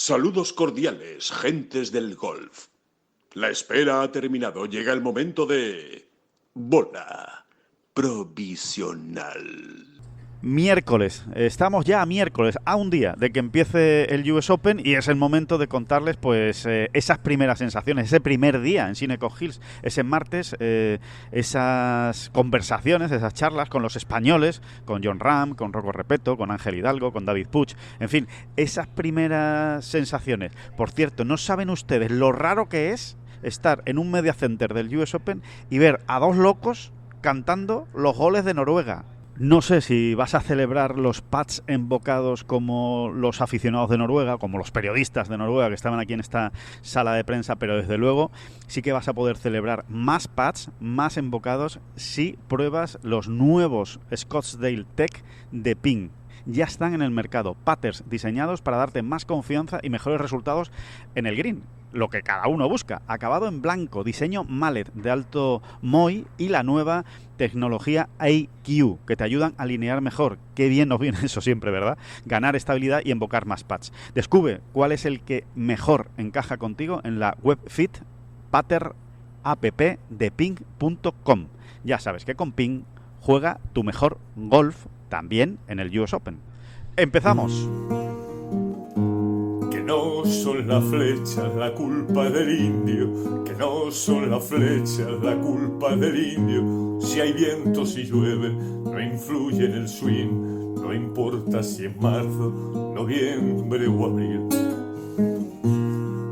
Saludos cordiales, gentes del golf. La espera ha terminado. Llega el momento de... bola provisional. Miércoles, estamos ya a miércoles, a un día de que empiece el US Open y es el momento de contarles pues esas primeras sensaciones, ese primer día en Shinnecock Hills, ese martes, esas conversaciones, esas charlas con los españoles, con Jon Rahm, con Rocco Repetto, con Ángel Hidalgo, con David Puig, en fin, esas primeras sensaciones. Por cierto, ¿no saben ustedes lo raro que es estar en un media center del US Open y ver a dos locos cantando los goles de Noruega? No sé si vas a celebrar los pads embocados como los aficionados de Noruega, como los periodistas de Noruega que estaban aquí en esta sala de prensa, pero desde luego sí que vas a poder celebrar más pads, más embocados, si pruebas los nuevos Scottsdale Tech de Ping. Ya están en el mercado, patters diseñados para darte más confianza y mejores resultados en el green. Lo que cada uno busca. Acabado en blanco, diseño mallet de alto MOI y la nueva tecnología AQ, que te ayudan a alinear mejor. Qué bien nos viene eso siempre, ¿verdad? Ganar estabilidad y embocar más pads. Descubre cuál es el que mejor encaja contigo en la webfit pattern app de ping.com. Ya sabes que con Ping juega tu mejor golf también en el US Open. ¡Empezamos! Que no son las flechas la culpa del indio, que no son las flechas la culpa del indio. Si hay viento, si llueve, no influye en el swing, no importa si es marzo, noviembre o abril.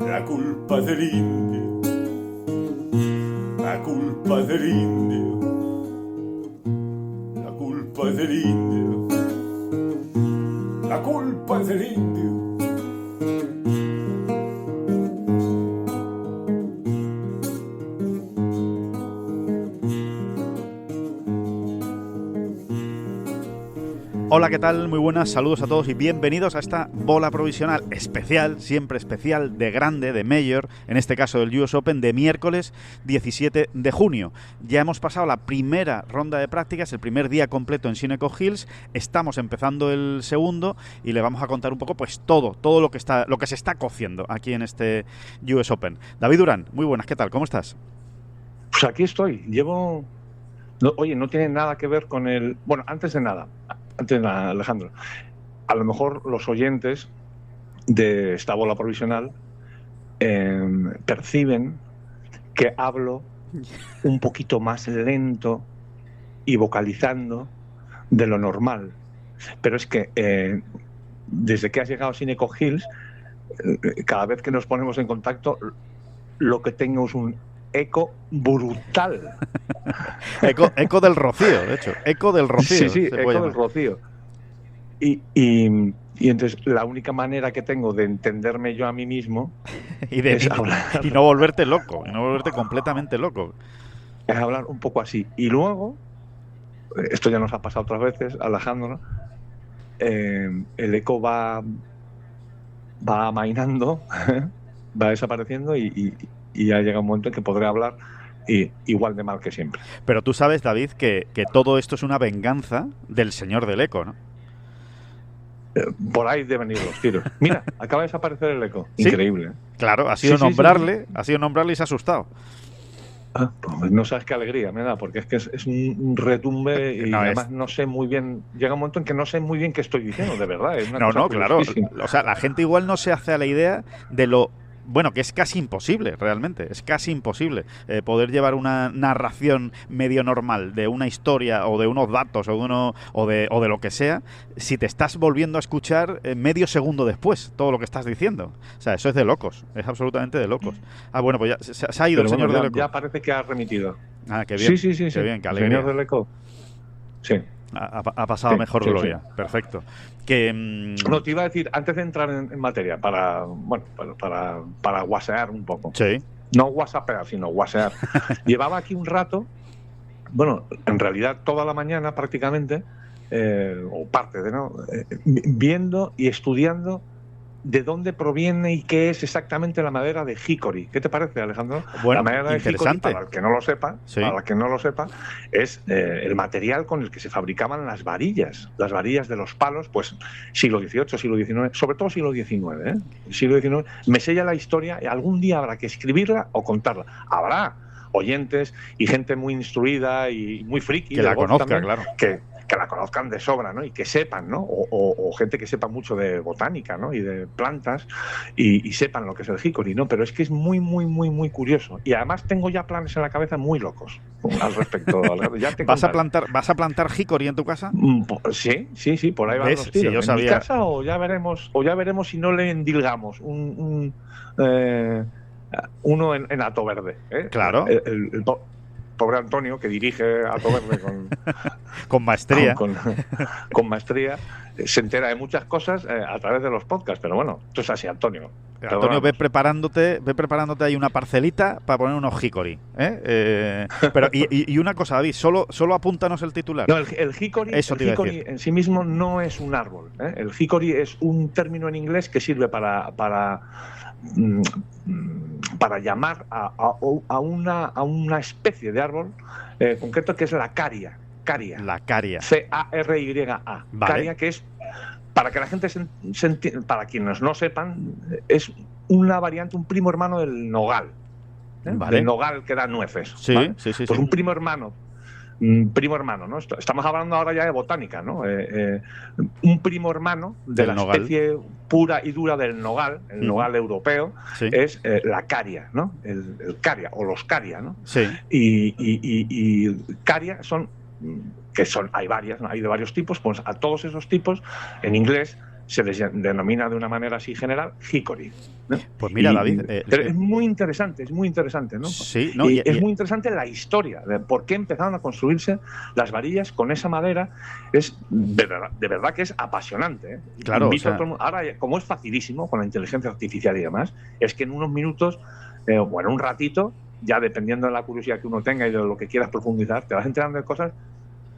La culpa del indio, la culpa del indio, la culpa del indio, la culpa del indio. Hola, ¿qué tal? Muy buenas, saludos a todos y bienvenidos a esta bola provisional especial, siempre especial, de grande, de mayor, en este caso del US Open, de miércoles 17 de junio. Ya hemos pasado la primera ronda de prácticas, el primer día completo en Shinnecock Hills, estamos empezando el segundo y le vamos a contar un poco pues todo lo que se está cociendo aquí en este US Open. David Durán, muy buenas, ¿qué tal? ¿Cómo estás? Pues aquí estoy, no tiene nada que ver con el... Bueno, antes de nada, Alejandro, a lo mejor los oyentes de esta bola provisional perciben que hablo un poquito más lento y vocalizando de lo normal. Pero es que desde que has llegado a Shinnecock Hills, cada vez que nos ponemos en contacto, lo que tengo es un eco brutal. eco del Rocío, de hecho. Eco del Rocío. Sí, eco del Rocío. Y entonces la única manera que tengo de entenderme yo a mí mismo es hablar. Y no volverte loco, y no volverte completamente loco. Es hablar un poco así. Y luego, esto ya nos ha pasado otras veces, Alejandro, el eco va amainando, va desapareciendo y ya llega un momento en que podré hablar igual de mal que siempre. Pero tú sabes, David, que todo esto es una venganza del señor del eco, ¿no? Por ahí deben ir los tiros. Mira, acaba de desaparecer el eco. ¿Sí? Increíble. Claro, ha sido nombrarle y se ha asustado. Pues no sabes qué alegría me da, porque es que es un retumbe y además no sé muy bien. Llega un momento en que no sé muy bien qué estoy diciendo, de verdad. Es una cosa claro. O sea, la gente igual no se hace a la idea de lo... Bueno, que es casi imposible, realmente. Es casi imposible poder llevar una narración medio normal de una historia o de unos datos o de lo que sea, si te estás volviendo a escuchar medio segundo después todo lo que estás diciendo. O sea, eso es de locos. Es absolutamente de locos. Ah, bueno, pues ya se ha ido el señor del eco. Ya parece que ha remitido. Ah, qué bien. Sí. Qué bien, qué alegría. El señor del eco. Sí. Ha pasado mejor gloria. Sí. Perfecto. No, te iba a decir, antes de entrar en materia, para guasear un poco. Sí. No whatsappear, sino guasear. Llevaba aquí un rato, bueno, en realidad toda la mañana prácticamente, o parte de, ¿no? Viendo y estudiando de dónde proviene y qué es exactamente la madera de hickory. ¿Qué te parece, Alejandro? Bueno, la madera de hickory, para el que no lo sepa, sí, es el material con el que se fabricaban las varillas de los palos, pues siglo XVIII, siglo XIX, sobre todo siglo XIX. Siglo XIX me sella la historia y algún día habrá que escribirla o contarla. Habrá oyentes y gente muy instruida y muy friki que la conozca, también, claro, que la conozcan de sobra, ¿no? Y que sepan, ¿no? O gente que sepa mucho de botánica, ¿no? Y de plantas y sepan lo que es el hickory, ¿no? Pero es que es muy, muy, muy, muy curioso. Y además tengo ya planes en la cabeza muy locos al respecto. Ya te ¿Vas a plantar hickory en tu casa? Sí, por ahí van los tiros. Sí, yo sabía. ¿En mi casa o ya veremos si no le endilgamos uno en Hato Verde? Claro. El pobre Antonio, que dirige Hato Verde con maestría. Con maestría, se entera de muchas cosas a través de los podcasts, pero bueno, esto es así, Antonio. Antonio, ve preparándote ahí una parcelita para poner unos hickory. Pero y una cosa, David, solo apúntanos el titular. No, el hickory en sí mismo no es un árbol. El hickory es un término en inglés que sirve para llamar a una especie de árbol concreto que es la caria. La caria. C-A-R-Y-A. Vale. Caria, que es, para que la gente para quienes no sepan, es una variante, un primo hermano del nogal. Vale. Del nogal que da nueces. Sí, ¿vale? sí. Pues un primo hermano, ¿no? Estamos hablando ahora ya de botánica, ¿no? Un primo hermano de del la nogal. especie pura y dura del nogal, el nogal europeo, sí, es la caria, ¿no? El caria o los caria, ¿no? Sí. Y caria hay varias, ¿no? Hay de varios tipos, pues a todos esos tipos en inglés se les denomina de una manera así general hickory, ¿no? Pues mira, David, pero es muy interesante, ¿no? Sí, no, es muy interesante la historia de por qué empezaron a construirse las varillas con esa madera. Es de verdad que es apasionante, ¿eh? Claro, ahora, como es facilísimo con la inteligencia artificial y demás, es que en unos minutos o en un ratito, ya dependiendo de la curiosidad que uno tenga y de lo que quieras profundizar, te vas enterando de cosas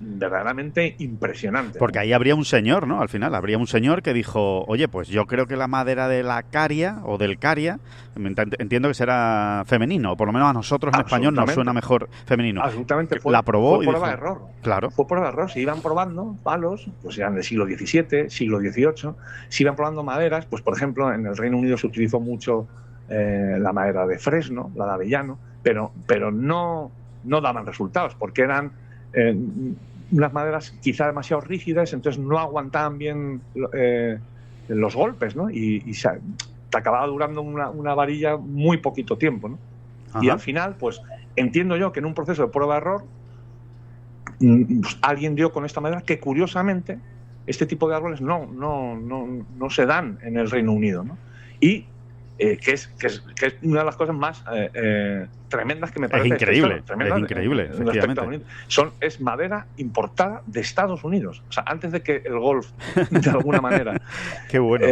verdaderamente impresionante. Porque ahí habría un señor, ¿no? Al final habría un señor que dijo, oye, pues yo creo que la madera de la caria o del caria, entiendo que será femenino, o por lo menos a nosotros en español nos suena mejor femenino. Absolutamente. La probó fue y prueba dijo, de error. Claro. Fue prueba de error. Se iban probando palos, pues eran del siglo XVII, siglo XVIII, se iban probando maderas, pues por ejemplo en el Reino Unido se utilizó mucho la madera de fresno, la de avellano, pero no daban resultados, porque eran unas maderas quizá demasiado rígidas, entonces no aguantaban bien los golpes, ¿no? Y te acababa durando una varilla muy poquito tiempo, ¿no? Ajá. Y al final, pues entiendo yo que en un proceso de prueba-error alguien dio con esta madera que curiosamente este tipo de árboles no se dan en el Reino Unido, ¿no? Y que es una de las cosas más tremendas que me parece. Es increíble, efectivamente. Es madera importada de Estados Unidos. O sea, antes de que el golf, de alguna manera, Qué bueno.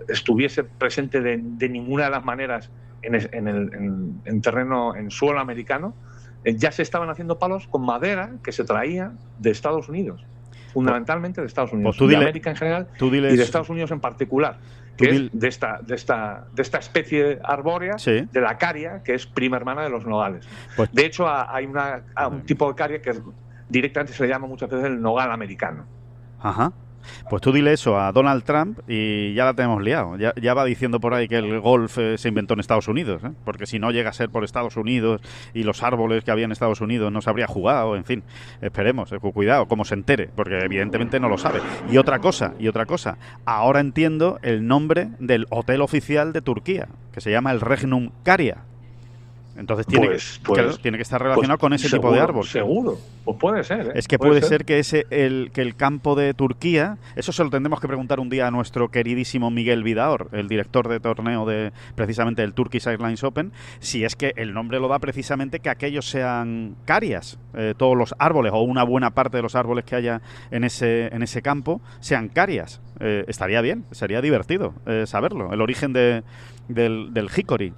estuviese presente de ninguna de las maneras en terreno, en suelo americano, ya se estaban haciendo palos con madera que se traía de Estados Unidos. Fundamentalmente de Estados Unidos. Pues de América en general y de Estados Unidos en particular. Que es de esta especie arbórea, sí, de la caria, que es prima hermana de los nogales. Pues, de hecho, hay un tipo de caria que directamente se le llama muchas veces el nogal americano. Ajá. Pues tú dile eso a Donald Trump y ya la tenemos liado. Ya va diciendo por ahí que el golf se inventó en Estados Unidos, ¿eh? Porque si no llega a ser por Estados Unidos y los árboles que había en Estados Unidos no se habría jugado, en fin, esperemos, cuidado, como se entere, porque evidentemente no lo sabe. Y otra cosa, ahora entiendo el nombre del hotel oficial de Turquía, que se llama el Regnum Caria. Entonces tiene que estar relacionado con ese tipo de árbol. Seguro, pues puede ser. Es que puede ser que el campo de Turquía, eso se lo tendremos que preguntar un día a nuestro queridísimo Miguel Vidaor, el director de torneo de precisamente el Turkish Airlines Open, si es que el nombre lo da precisamente que aquellos sean carias, todos los árboles o una buena parte de los árboles que haya en ese campo sean carias. Estaría bien, sería divertido saberlo, el origen del hickory.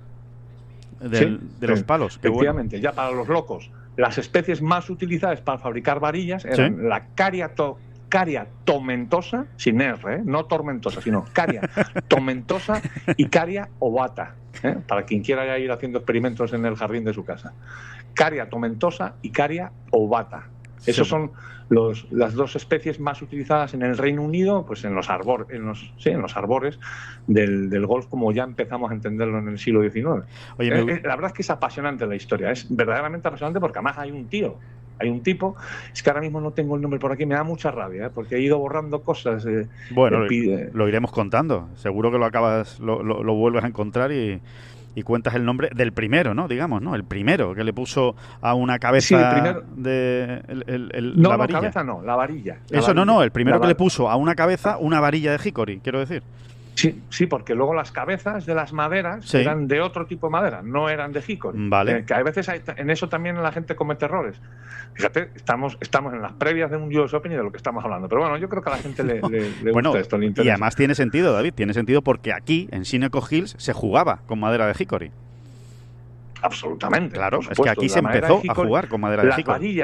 De los palos. Efectivamente, ya para los locos, las especies más utilizadas para fabricar varillas eran la caria caria tomentosa, sin R, no tormentosa, sino caria tomentosa y caria ovata, para quien quiera ya ir haciendo experimentos en el jardín de su casa. Caria tomentosa y caria ovata. Esos son las dos especies más utilizadas en el Reino Unido, pues en los arbores del golf, como ya empezamos a entenderlo en el siglo XIX. Oye, la verdad es que es apasionante la historia, es verdaderamente apasionante, porque además hay un tipo, es que ahora mismo no tengo el nombre por aquí, me da mucha rabia, porque he ido borrando cosas. Bueno, lo iremos contando, seguro que lo vuelves a encontrar y cuentas el nombre del primero, ¿no? Digamos, ¿no? El primero que le puso a una cabeza de la varilla. No, cabeza no, la varilla. El primero que le puso a una cabeza una varilla de hickory, quiero decir. Sí, porque luego las cabezas de las maderas eran de otro tipo de madera, no eran de hickory. Vale. Que a veces en eso también la gente comete errores. Fíjate, estamos en las previas de un US Open y de lo que estamos hablando. Pero bueno, yo creo que a la gente le gusta esto, le interesa. Y además tiene sentido, David, porque aquí, en Shinnecock Hills, se jugaba con madera de hickory. Absolutamente. Claro, es que aquí se empezó a jugar con madera de hickory.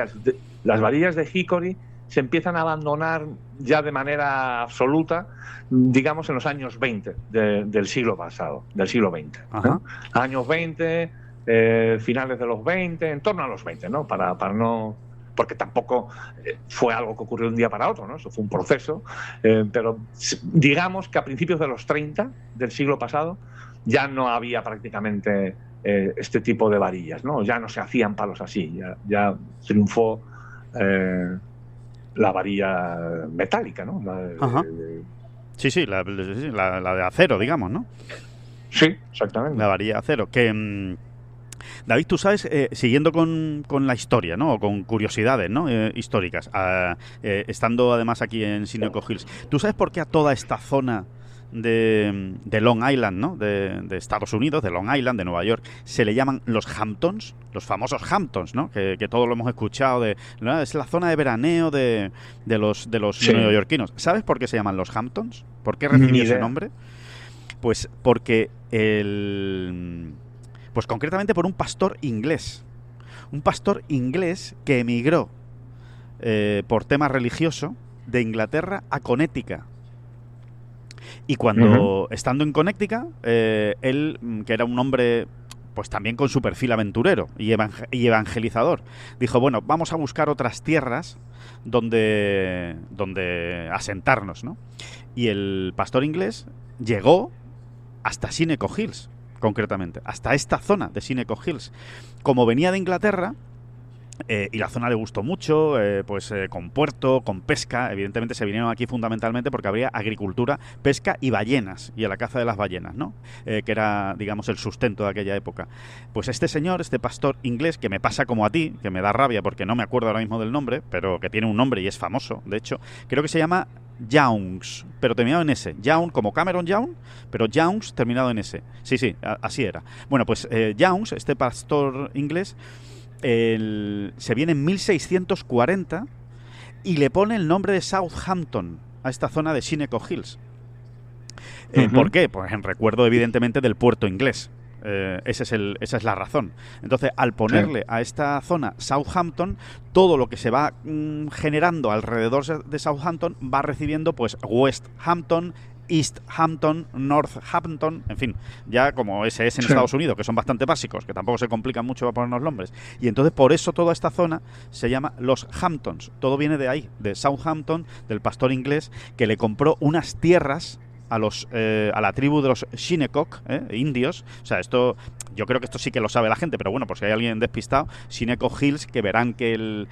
Las varillas de hickory se empiezan a abandonar ya de manera absoluta, digamos, en los años 20 del siglo pasado, del siglo XX. Años 20, finales de los 20, en torno a los 20, ¿no? Para no... Porque tampoco fue algo que ocurrió de un día para otro, ¿no? Eso fue un proceso. Pero digamos que a principios de los 30 del siglo pasado ya no había prácticamente este tipo de varillas, ¿no? Ya no se hacían palos así, ya triunfó la varilla metálica, ¿no? Sí, la de acero, digamos, ¿no? Sí, exactamente. La varilla de acero. Que, David, tú sabes, siguiendo con la historia, ¿no? O con curiosidades, ¿no? Históricas, estando además aquí en Shinnecock Hills, ¿tú sabes por qué a toda esta zona de Long Island, ¿no? De Estados Unidos, de Long Island, de Nueva York, se le llaman los Hamptons, los famosos Hamptons, ¿no? Que todos lo hemos escuchado, ¿no? Es la zona de veraneo de los neoyorquinos. ¿Sabes por qué se llaman los Hamptons? ¿Por qué recibió ese nombre? Pues porque pues concretamente por un pastor inglés. Un pastor inglés que emigró por tema religioso de Inglaterra a Connecticut. Y cuando, estando en Connecticut, él, que era un hombre pues también con su perfil aventurero y evangelizador, dijo, bueno, vamos a buscar otras tierras donde asentarnos, ¿no? Y el pastor inglés llegó hasta Shinnecock Hills, concretamente, hasta esta zona de Shinnecock Hills. Como venía de Inglaterra, y la zona le gustó mucho, con puerto, con pesca. Evidentemente se vinieron aquí fundamentalmente porque habría agricultura, pesca y ballenas, y a la caza de las ballenas, ¿no? Que era, digamos, el sustento de aquella época. Pues este señor, este pastor inglés, que me pasa como a ti, que me da rabia porque no me acuerdo ahora mismo del nombre, pero que tiene un nombre y es famoso, de hecho, creo que se llama Youngs, pero terminado en S. Young, como Cameron Young, pero Youngs terminado en S. Sí, así era. Bueno, pues Youngs, este pastor inglés, se viene en 1640 y le pone el nombre de Southampton a esta zona de Shinnecock Hills. ¿Por qué? Pues en recuerdo, evidentemente, del puerto inglés. Esa es la razón. Entonces, al ponerle a esta zona Southampton, todo lo que se va generando alrededor de Southampton va recibiendo pues West Hampton, East Hampton, North Hampton, en fin, ya como ese es en Estados Unidos, que son bastante básicos, que tampoco se complican mucho para ponernos nombres. Y entonces por eso toda esta zona se llama los Hamptons. Todo viene de ahí, de Southampton, del pastor inglés que le compró unas tierras a la tribu de los Shinnecock, indios. O sea, esto, yo creo que esto sí que lo sabe la gente, pero bueno, por si hay alguien despistado, Shinnecock Hills, que verán que el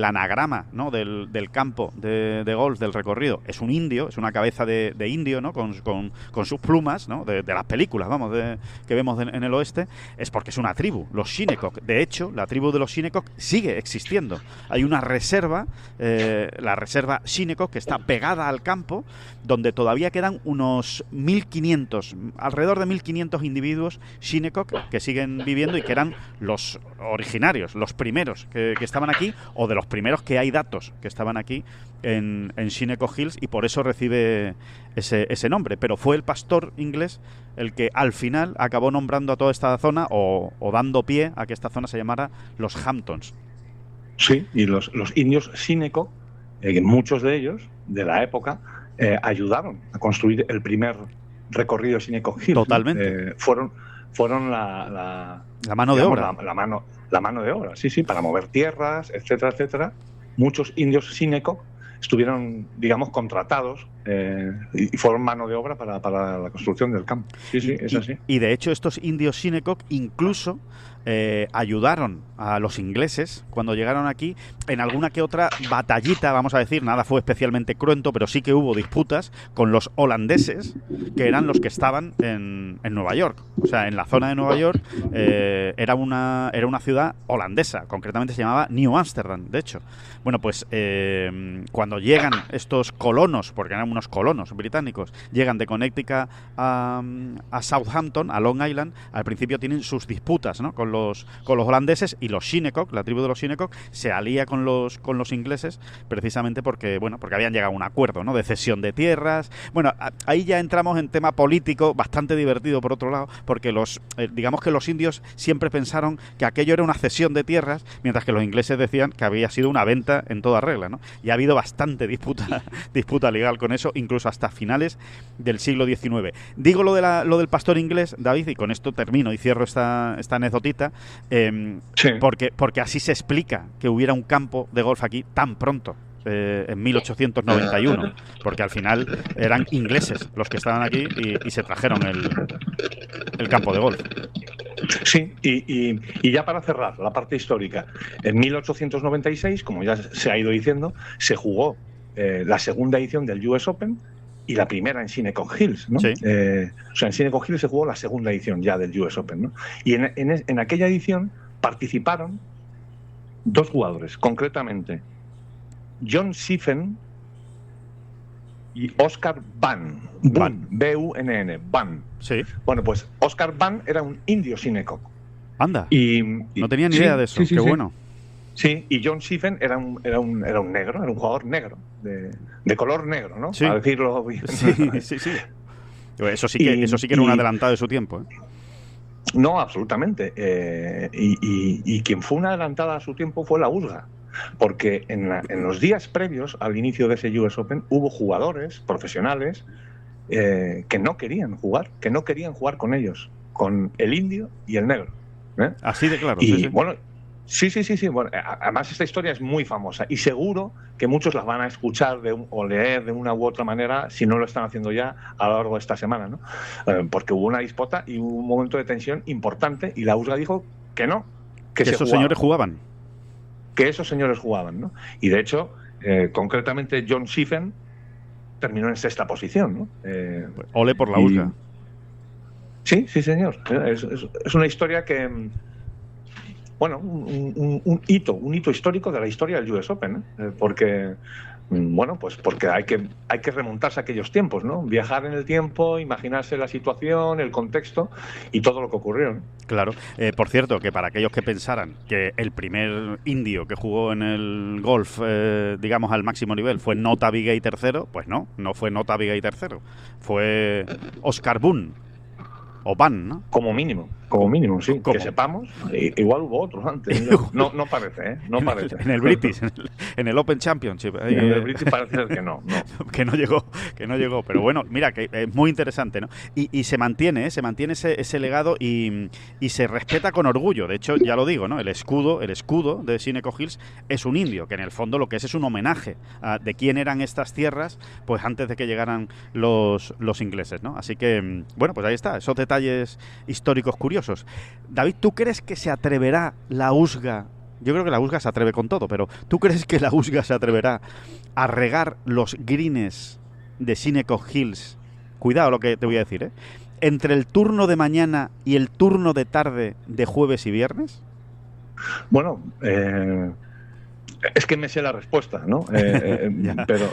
anagrama, ¿no? del campo de golf, del recorrido, es un indio, es una cabeza de indio, ¿no? Con sus plumas, ¿no? De las películas, vamos, que vemos en el oeste, es porque es una tribu, los Shinnecock. De hecho, la tribu de los Shinnecock sigue existiendo. Hay una reserva, la reserva Shinnecock, que está pegada al campo, donde todavía quedan unos 1.500, alrededor de 1.500 individuos Shinnecock que siguen viviendo y que eran los originarios, los primeros que estaban aquí, o de los primeros que hay datos que estaban aquí en Shinnecock Hills, y por eso recibe ese nombre. Pero fue el pastor inglés el que al final acabó nombrando a toda esta zona o dando pie a que esta zona se llamara los Hamptons. Sí, y los indios Shinnecock muchos de ellos, de la época, ayudaron a construir el primer recorrido Shinnecock Hills. Totalmente. Fueron la mano de obra. La mano de obra, sí, para mover tierras, etcétera, etcétera. Muchos indios Shinnecock estuvieron, digamos, contratados y fueron mano de obra para la construcción del campo. Sí, es así. Y de hecho estos indios Shinnecock incluso ayudaron a los ingleses cuando llegaron aquí en alguna que otra batallita, vamos a decir, nada fue especialmente cruento, pero sí que hubo disputas con los holandeses, que eran los que estaban en Nueva York. O sea, en la zona de Nueva York era una ciudad holandesa, concretamente se llamaba New Amsterdam, de hecho. Bueno, pues cuando llegan estos colonos, porque eran unos colonos británicos, llegan de Connecticut a Southampton, a Long Island, al principio tienen sus disputas, ¿no?, con los holandeses, y los Shinnecock, la tribu de los Shinnecock, se alía con los ingleses precisamente porque habían llegado a un acuerdo, ¿no?, de cesión de tierras. Bueno, ahí ya entramos en tema político, bastante divertido por otro lado, porque digamos que los indios siempre pensaron que aquello era una cesión de tierras, mientras que los ingleses decían que había sido una venta en toda regla, ¿no? Y ha habido bastante disputa legal con eso, incluso hasta finales del siglo XIX. Digo lo del pastor inglés, David, y con esto termino y cierro esta anécdotita, sí. porque así se explica que hubiera un campo de golf aquí tan pronto. En 1891, porque al final eran ingleses los que estaban aquí y se trajeron el campo de golf. Sí, y ya para cerrar la parte histórica, en 1896, como ya se ha ido diciendo, se jugó la segunda edición del US Open y la primera en Shinnecock Hills, ¿no? Sí. O sea, en Shinnecock Hills se jugó la segunda edición ya del US Open, ¿no? Y en aquella edición participaron dos jugadores, concretamente John Siphen y Oscar Bunn, B-U-N-N, Bunn. Sí. Bueno, pues Oscar Bunn era un indio Shinnecock. Anda. Y no tenía ni idea de eso. Qué bueno. Sí, y John Siphen era un negro, era un jugador negro, de color negro, ¿no? Sí. Para decirlo bien. Sí. Eso sí que era un adelantado de su tiempo, ¿eh? No, absolutamente. Y quien fue una adelantada a su tiempo fue la USGA. Porque en los días previos al inicio de ese US Open hubo jugadores profesionales que no querían jugar con ellos, con el indio y el negro. Así de claro. Y sí. Bueno, sí. Bueno, además esta historia es muy famosa y seguro que muchos la van a escuchar o leer de una u otra manera, si no lo están haciendo ya a lo largo de esta semana, ¿no? Porque hubo una disputa y hubo un momento de tensión importante y la USGA dijo que no, que esos señores jugaban. Que esos señores jugaban, ¿no? Y de hecho, concretamente John Siphen terminó en sexta posición, ¿no? Ole por la USGA. Sí, señor. Es una historia que, bueno, un hito histórico de la historia del US Open, ¿eh? Porque hay que remontarse a aquellos tiempos, ¿no? Viajar en el tiempo, imaginarse la situación, el contexto y todo lo que ocurrió, ¿no? Claro. Por cierto, que para aquellos que pensaran que el primer indio que jugó en el golf, digamos, al máximo nivel fue Nota Bigay III, pues no fue Nota Bigay III, fue Oscar Bunn. O Bunn, ¿no? Como mínimo, sí. ¿Cómo? Que sepamos, igual hubo otros antes. No parece, ¿eh? No parece. En el British, en el Open Championship. En el British parece ser que no. que no llegó. Pero bueno, mira, que es muy interesante, ¿no? Y se mantiene ese legado y se respeta con orgullo. De hecho, ya lo digo, ¿no? El escudo de Shinnecock Hills es un indio, que en el fondo lo que es un homenaje de quién eran estas tierras, pues antes de que llegaran los ingleses, ¿no? Así que, bueno, pues ahí está, esos detalles históricos curiosos. David, ¿tú crees que se atreverá la USGA? Yo creo que la USGA se atreve con todo, pero ¿tú crees que la USGA se atreverá a regar los greens de Shinnecock Hills? Cuidado lo que te voy a decir, ¿eh? Entre el turno de mañana y el turno de tarde de jueves y viernes. Bueno, es que me sé la respuesta, ¿no?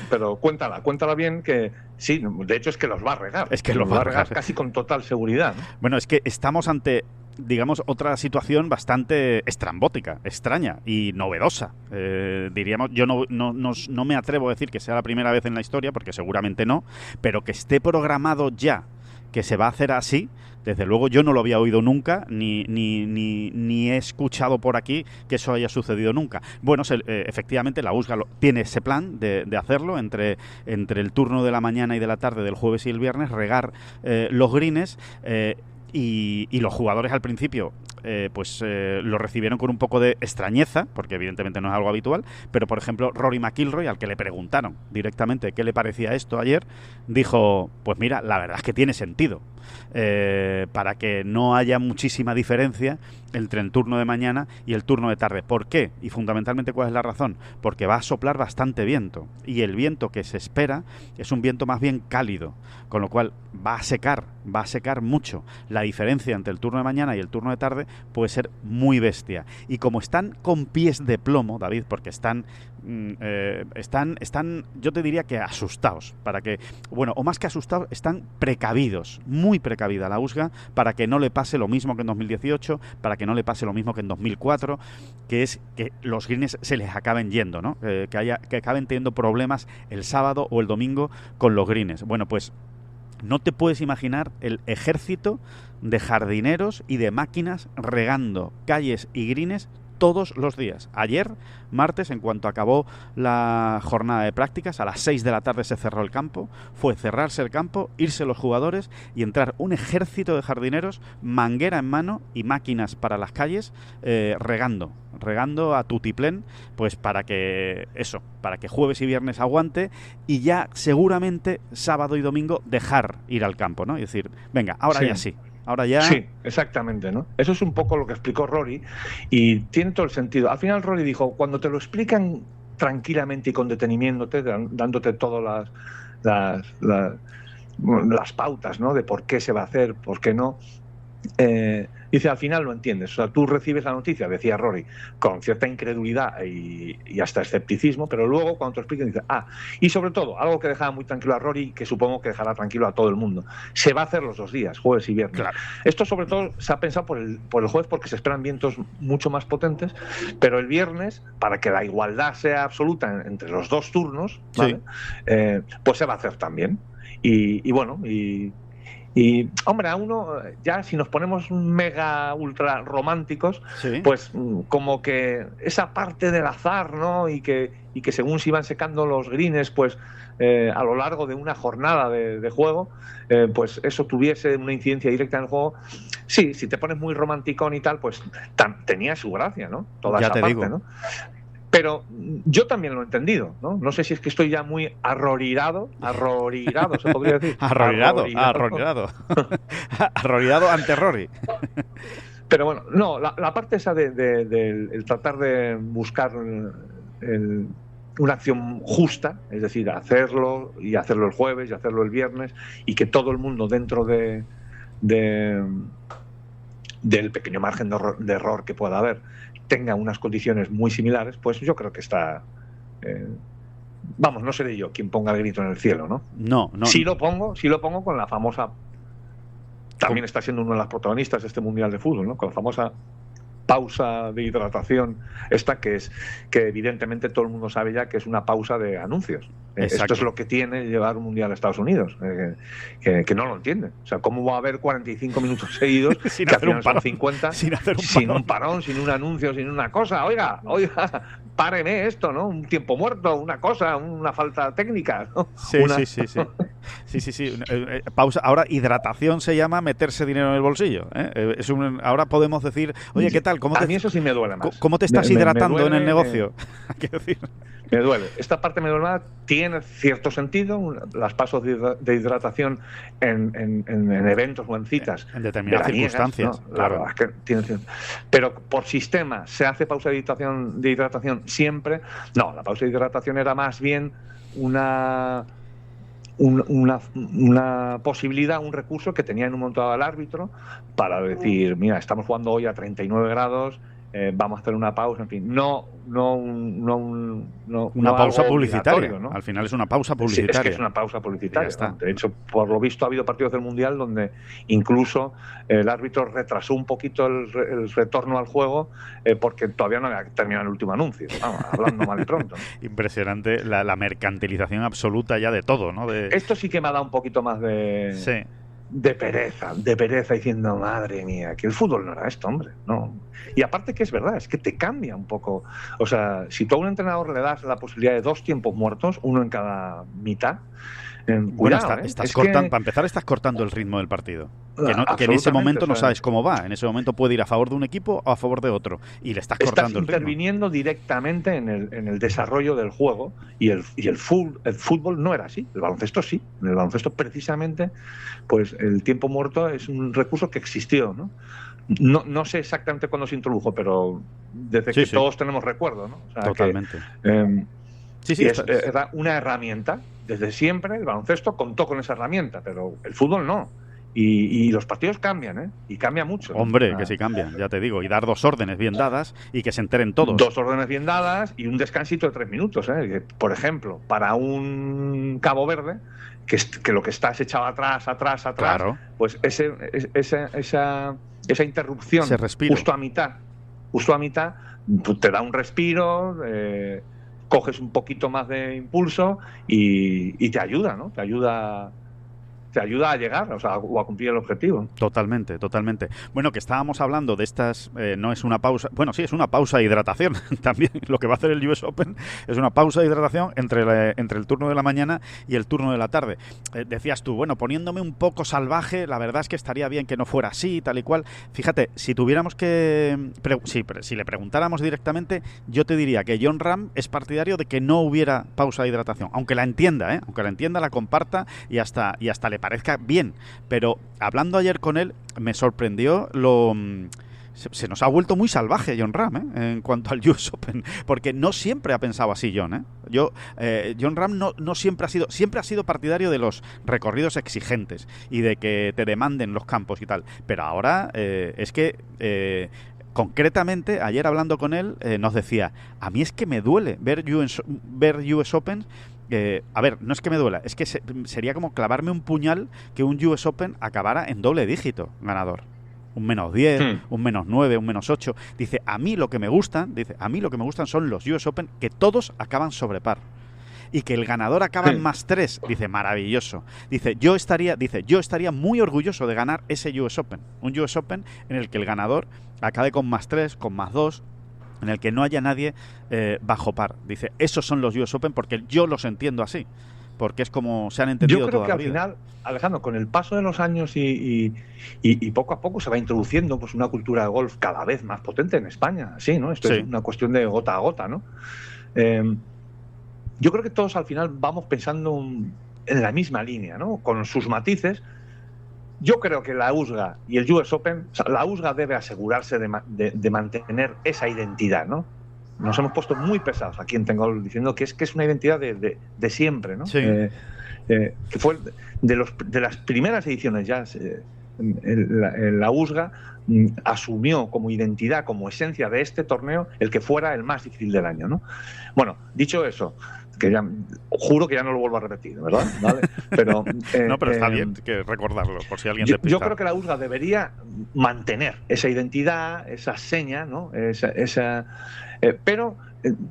pero cuéntala bien, que sí, de hecho es que los va a regar. Es que los va a regar casi con total seguridad, ¿no? Bueno, es que estamos ante, digamos, otra situación bastante estrambótica, extraña y novedosa. Diríamos, yo no me atrevo a decir que sea la primera vez en la historia, porque seguramente no, pero que esté programado ya que se va a hacer así, Desde luego yo no lo había oído nunca, ni he escuchado por aquí que eso haya sucedido nunca. Bueno, efectivamente la USGA tiene ese plan de hacerlo entre el turno de la mañana y de la tarde del jueves y el viernes, regar los greens, y los jugadores al principio lo recibieron con un poco de extrañeza, porque evidentemente no es algo habitual, pero por ejemplo Rory McIlroy, al que le preguntaron directamente qué le parecía esto ayer, dijo, pues mira, la verdad es que tiene sentido, para que no haya muchísima diferencia entre el turno de mañana y el turno de tarde. ¿Por qué? Y fundamentalmente, ¿cuál es la razón? Porque va a soplar bastante viento, y el viento que se espera es un viento más bien cálido, con lo cual va a secar mucho. La diferencia entre el turno de mañana y el turno de tarde puede ser muy bestia. Y como están con pies de plomo, David, porque están, yo te diría que asustados, o más que asustados, están precavidos, muy precavida la USGA, para que no le pase lo mismo que en 2018, para que no le pase lo mismo que en 2004, que es que los greens se les acaben yendo, ¿no? Que acaben teniendo problemas el sábado o el domingo con los greens. Bueno, pues no te puedes imaginar el ejército de jardineros y de máquinas regando calles y greens todos los días. Ayer, martes, en cuanto acabó la jornada de prácticas, a las 6 de la tarde se cerró el campo, fue cerrarse el campo, irse los jugadores y entrar un ejército de jardineros, manguera en mano y máquinas para las calles, regando a tutiplén, pues para que jueves y viernes aguante, y ya seguramente sábado y domingo dejar ir al campo, ¿no? Y decir, venga, ahora sí. Ya sí. Ahora ya... Sí, exactamente, ¿no? Eso es un poco lo que explicó Rory y tiene todo el sentido. Al final Rory dijo, cuando te lo explican tranquilamente y con detenimiento, dándote todas las pautas, ¿no? De por qué se va a hacer, por qué no... dice, al final lo entiendes. O sea, tú recibes la noticia, decía Rory, con cierta incredulidad y hasta escepticismo, pero luego cuando te lo explican dices, y sobre todo, algo que dejaba muy tranquilo a Rory, que supongo que dejará tranquilo a todo el mundo, se va a hacer los 2 días, jueves y viernes. Claro. Esto sobre todo se ha pensado por el jueves, porque se esperan vientos mucho más potentes, pero el viernes, para que la igualdad sea absoluta entre los 2 turnos, ¿vale? Pues se va a hacer también. Y bueno, y, hombre, a uno, ya si nos ponemos mega ultra románticos, sí, pues como que esa parte del azar, ¿no? Y que según se iban secando los greens, pues a lo largo de una jornada de juego, pues eso tuviese una incidencia directa en el juego. Sí, si te pones muy romanticón y tal, pues tenía su gracia, ¿no? Toda ya esa parte, digo, ¿no? Pero yo también lo he entendido, ¿no? No sé si es que estoy ya muy arrorirado, se podría decir. Arrorirado. Arrorirado ante Rory. Pero bueno, no, la parte esa de tratar de buscar una acción justa, es decir, hacerlo el jueves y hacerlo el viernes, y que todo el mundo dentro del pequeño margen de error que pueda haber tenga unas condiciones muy similares, pues yo creo que está... no seré yo quien ponga el grito en el cielo, ¿no? No. Sí lo pongo con la famosa... También está siendo uno de las protagonistas de este Mundial de Fútbol, ¿no? Con la famosa pausa de hidratación esta, que evidentemente todo el mundo sabe ya que es una pausa de anuncios. Esto es lo que tiene llevar un Mundial a Estados Unidos, que no lo entienden. O sea, ¿cómo va a haber 45 minutos seguidos sin que hacer un parón, 50 sin un parón, sin un anuncio, sin una cosa? Oiga, páreme esto, ¿no? Un tiempo muerto, una cosa, una falta técnica, ¿no? Sí. Pausa. Ahora, hidratación se llama meterse dinero en el bolsillo, ¿eh? Ahora podemos decir, oye, ¿qué tal? A mí eso sí me duele más. ¿Cómo te estás hidratando en el negocio? Quiero decir. Me duele. Esta parte me duele más. Tiene cierto sentido las pasos de hidratación en eventos o en citas. En determinadas circunstancias. ¿No? Claro. Es que pero por sistema, ¿se hace pausa de hidratación siempre? No, la pausa de hidratación era más bien una posibilidad, un recurso que tenía en un momento dado el árbitro para decir, mira, estamos jugando hoy a 39 grados, vamos a hacer una pausa, en fin, no una pausa publicitaria, ¿no? Al final es una pausa publicitaria. Sí, es que es una pausa publicitaria, ¿no? De hecho, por lo visto ha habido partidos del Mundial donde incluso el árbitro retrasó un poquito el retorno al juego porque todavía no había terminado el último anuncio, hablando mal y pronto, ¿no? Impresionante la mercantilización absoluta ya de todo, ¿no? Esto sí que me ha dado un poquito más de de pereza, diciendo, madre mía, que el fútbol no era esto, hombre, no. Y aparte que es verdad, es que te cambia un poco. O sea, si tú a un entrenador le das la posibilidad de 2 tiempos muertos, uno en cada mitad, cuidado, para empezar, estás cortando el ritmo del partido. Que en ese momento no sabes cómo va. En ese momento puede ir a favor de un equipo o a favor de otro. Y le estás cortando el ritmo. Estás interviniendo directamente en el desarrollo del juego. Y el fútbol no era así. El baloncesto sí. En el baloncesto, precisamente, pues el tiempo muerto es un recurso que existió, ¿no? No sé exactamente cuándo se introdujo, pero desde que todos tenemos recuerdo, ¿no? O sea, totalmente. Era una herramienta. Desde siempre el baloncesto contó con esa herramienta, pero el fútbol no. Y los partidos cambian, ¿eh? Y cambia mucho. Hombre, que sí cambian, ya te digo. Y dar 2 órdenes bien dadas y que se enteren todos. 2 órdenes bien dadas y un descansito de 3 minutos, ¿eh? Que, por ejemplo, para un Cabo Verde, que lo que está es echado atrás, claro. Pues esa interrupción justo a mitad, pues te da un respiro, coges un poquito más de impulso y te ayuda, ¿no? Te ayuda a llegar, o sea, o a cumplir el objetivo. Totalmente. Bueno, que estábamos hablando de estas, no es una pausa, bueno, sí, es una pausa de hidratación. También lo que va a hacer el US Open es una pausa de hidratación entre el turno de la mañana y el turno de la tarde. Decías tú, bueno, poniéndome un poco salvaje, la verdad es que estaría bien que no fuera así, tal y cual. Fíjate, si tuviéramos que... si le preguntáramos directamente, yo te diría que Jon Rahm es partidario de que no hubiera pausa de hidratación, aunque la entienda, la comparta y hasta le parezca bien, pero hablando ayer con él me sorprendió se nos ha vuelto muy salvaje Jon Rahm, en cuanto al US Open, porque no siempre ha pensado así Jon, Jon Rahm no siempre ha sido partidario de los recorridos exigentes y de que te demanden los campos y tal, pero ahora es que concretamente, ayer hablando con él, nos decía, a mí es que me duele ver US Open. A ver, no es que me duela, es que sería como clavarme un puñal que un US Open acabara en doble dígito ganador. Un -10, un -9, un -8. Dice, a mí lo que me gustan son los US Open que todos acaban sobre par. Y que el ganador acaba en +3, dice, maravilloso. Dice, yo estaría muy orgulloso de ganar ese US Open. Un US Open en el que el ganador acabe con +3, con +2, en el que no haya nadie bajo par. Dice, esos son los US Open porque yo los entiendo así, porque es como se han entendido toda la vida. Yo creo que al final, Alejandro, con el paso de los años y poco a poco se va introduciendo pues una cultura de golf cada vez más potente en España, sí, ¿no? Esto es una cuestión de gota a gota, ¿no? Yo creo que todos al final vamos pensando en la misma línea, ¿no? Con sus matices. Yo creo que la USGA y el US Open, o sea, la USGA debe asegurarse de mantener esa identidad, ¿no? Nos hemos puesto muy pesados aquí en Tengol diciendo que es una identidad de siempre, ¿no? Sí. Que fue de las primeras ediciones ya. La USGA asumió como identidad, como esencia de este torneo, el que fuera el más difícil del año, ¿no? Bueno, dicho eso, que ya juro que ya no lo vuelvo a repetir, ¿verdad? ¿Vale? Pero está bien que recordarlo, por si alguien despista. Yo creo que la USGA debería mantener esa identidad, esa seña, ¿no? Pero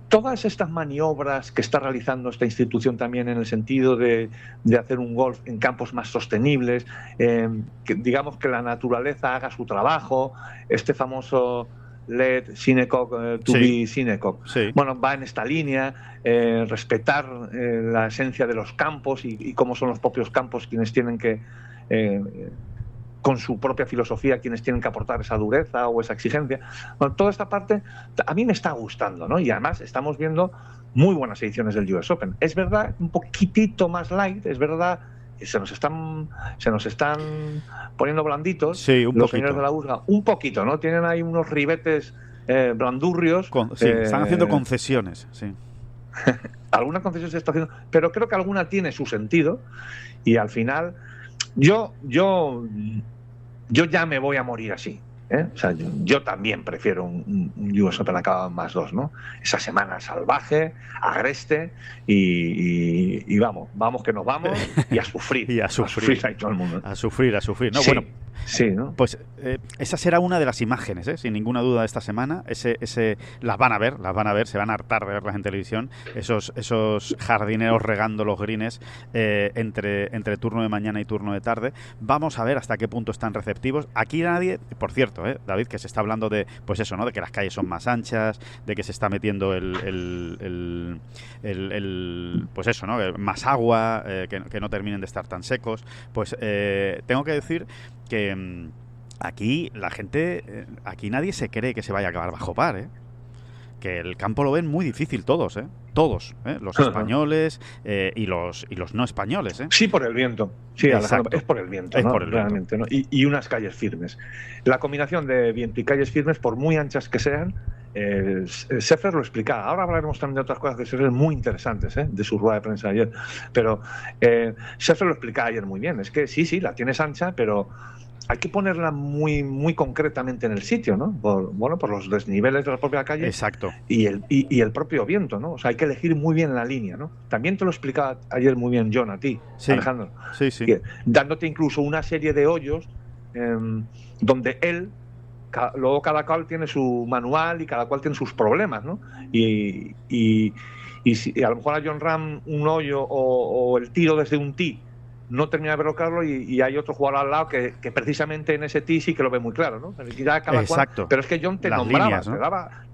todas estas maniobras que está realizando esta institución también en el sentido de hacer un golf en campos más sostenibles, que digamos que la naturaleza haga su trabajo, este famoso Let Shinnecock to be Shinnecock. Sí. Bueno, va en esta línea, respetar la esencia de los campos y cómo son los propios campos quienes tienen que, con su propia filosofía, quienes tienen que aportar esa dureza o esa exigencia. Bueno, toda esta parte a mí me está gustando, ¿no? Y además estamos viendo muy buenas ediciones del US Open. Es verdad, un poquitito más light, es verdad que se nos están poniendo blanditos los señores de la USGA, un poquito, ¿no? Tienen ahí unos ribetes blandurrios. Están haciendo concesiones, sí. Alguna concesión se está haciendo, pero creo que alguna tiene su sentido y al final yo ya me voy a morir así, ¿eh? O sea, yo también prefiero un US Open acabado en +2, ¿no? Esa semana salvaje, agreste y vamos que nos vamos y a sufrir. Y a sufrir ahí todo el mundo. A sufrir. No, sí. Bueno, Sí, ¿no? Pues esa será una de las imágenes, sin ninguna duda, de esta semana. Las van a ver, se van a hartar de verlas en televisión. Esos jardineros regando los greens entre turno de mañana y turno de tarde. Vamos a ver hasta qué punto están receptivos. Aquí nadie, por cierto, David, que se está hablando de, pues eso, ¿no? De que las calles son más anchas, de que se está metiendo pues eso, ¿no? Más agua, que no terminen de estar tan secos. Pues tengo que decir que aquí la gente, aquí nadie se cree que se vaya a acabar bajo par, que el campo lo ven muy difícil todos, los españoles y los no españoles, Sí, por el viento. Sí, Alejandro, es por el viento, ¿no? Por el realmente, ¿no? Y unas calles firmes. La combinación de viento y calles firmes, por muy anchas que sean, Scheffler lo explicaba. Ahora hablaremos también de otras cosas de Scheffler muy interesantes, de su rueda de prensa ayer. Pero Scheffler lo explicaba ayer muy bien. Es que sí, la tienes ancha, pero hay que ponerla muy, muy concretamente en el sitio, ¿no? Por los desniveles de la propia calle. Exacto. Y el propio viento, ¿no? O sea, hay que elegir muy bien la línea, ¿no? También te lo explicaba ayer muy bien John a ti, sí. Alejandro. Sí. Dándote incluso una serie de hoyos donde él, luego cada cual tiene su manual y cada cual tiene sus problemas, ¿no? Y a lo mejor a John Ram un hoyo o el tiro desde un tee no termina de verlo claro y hay otro jugador al lado que precisamente en ese tee sí que lo ve muy claro, ¿no? Exacto. Pero es que John te las nombraba, líneas, ¿no?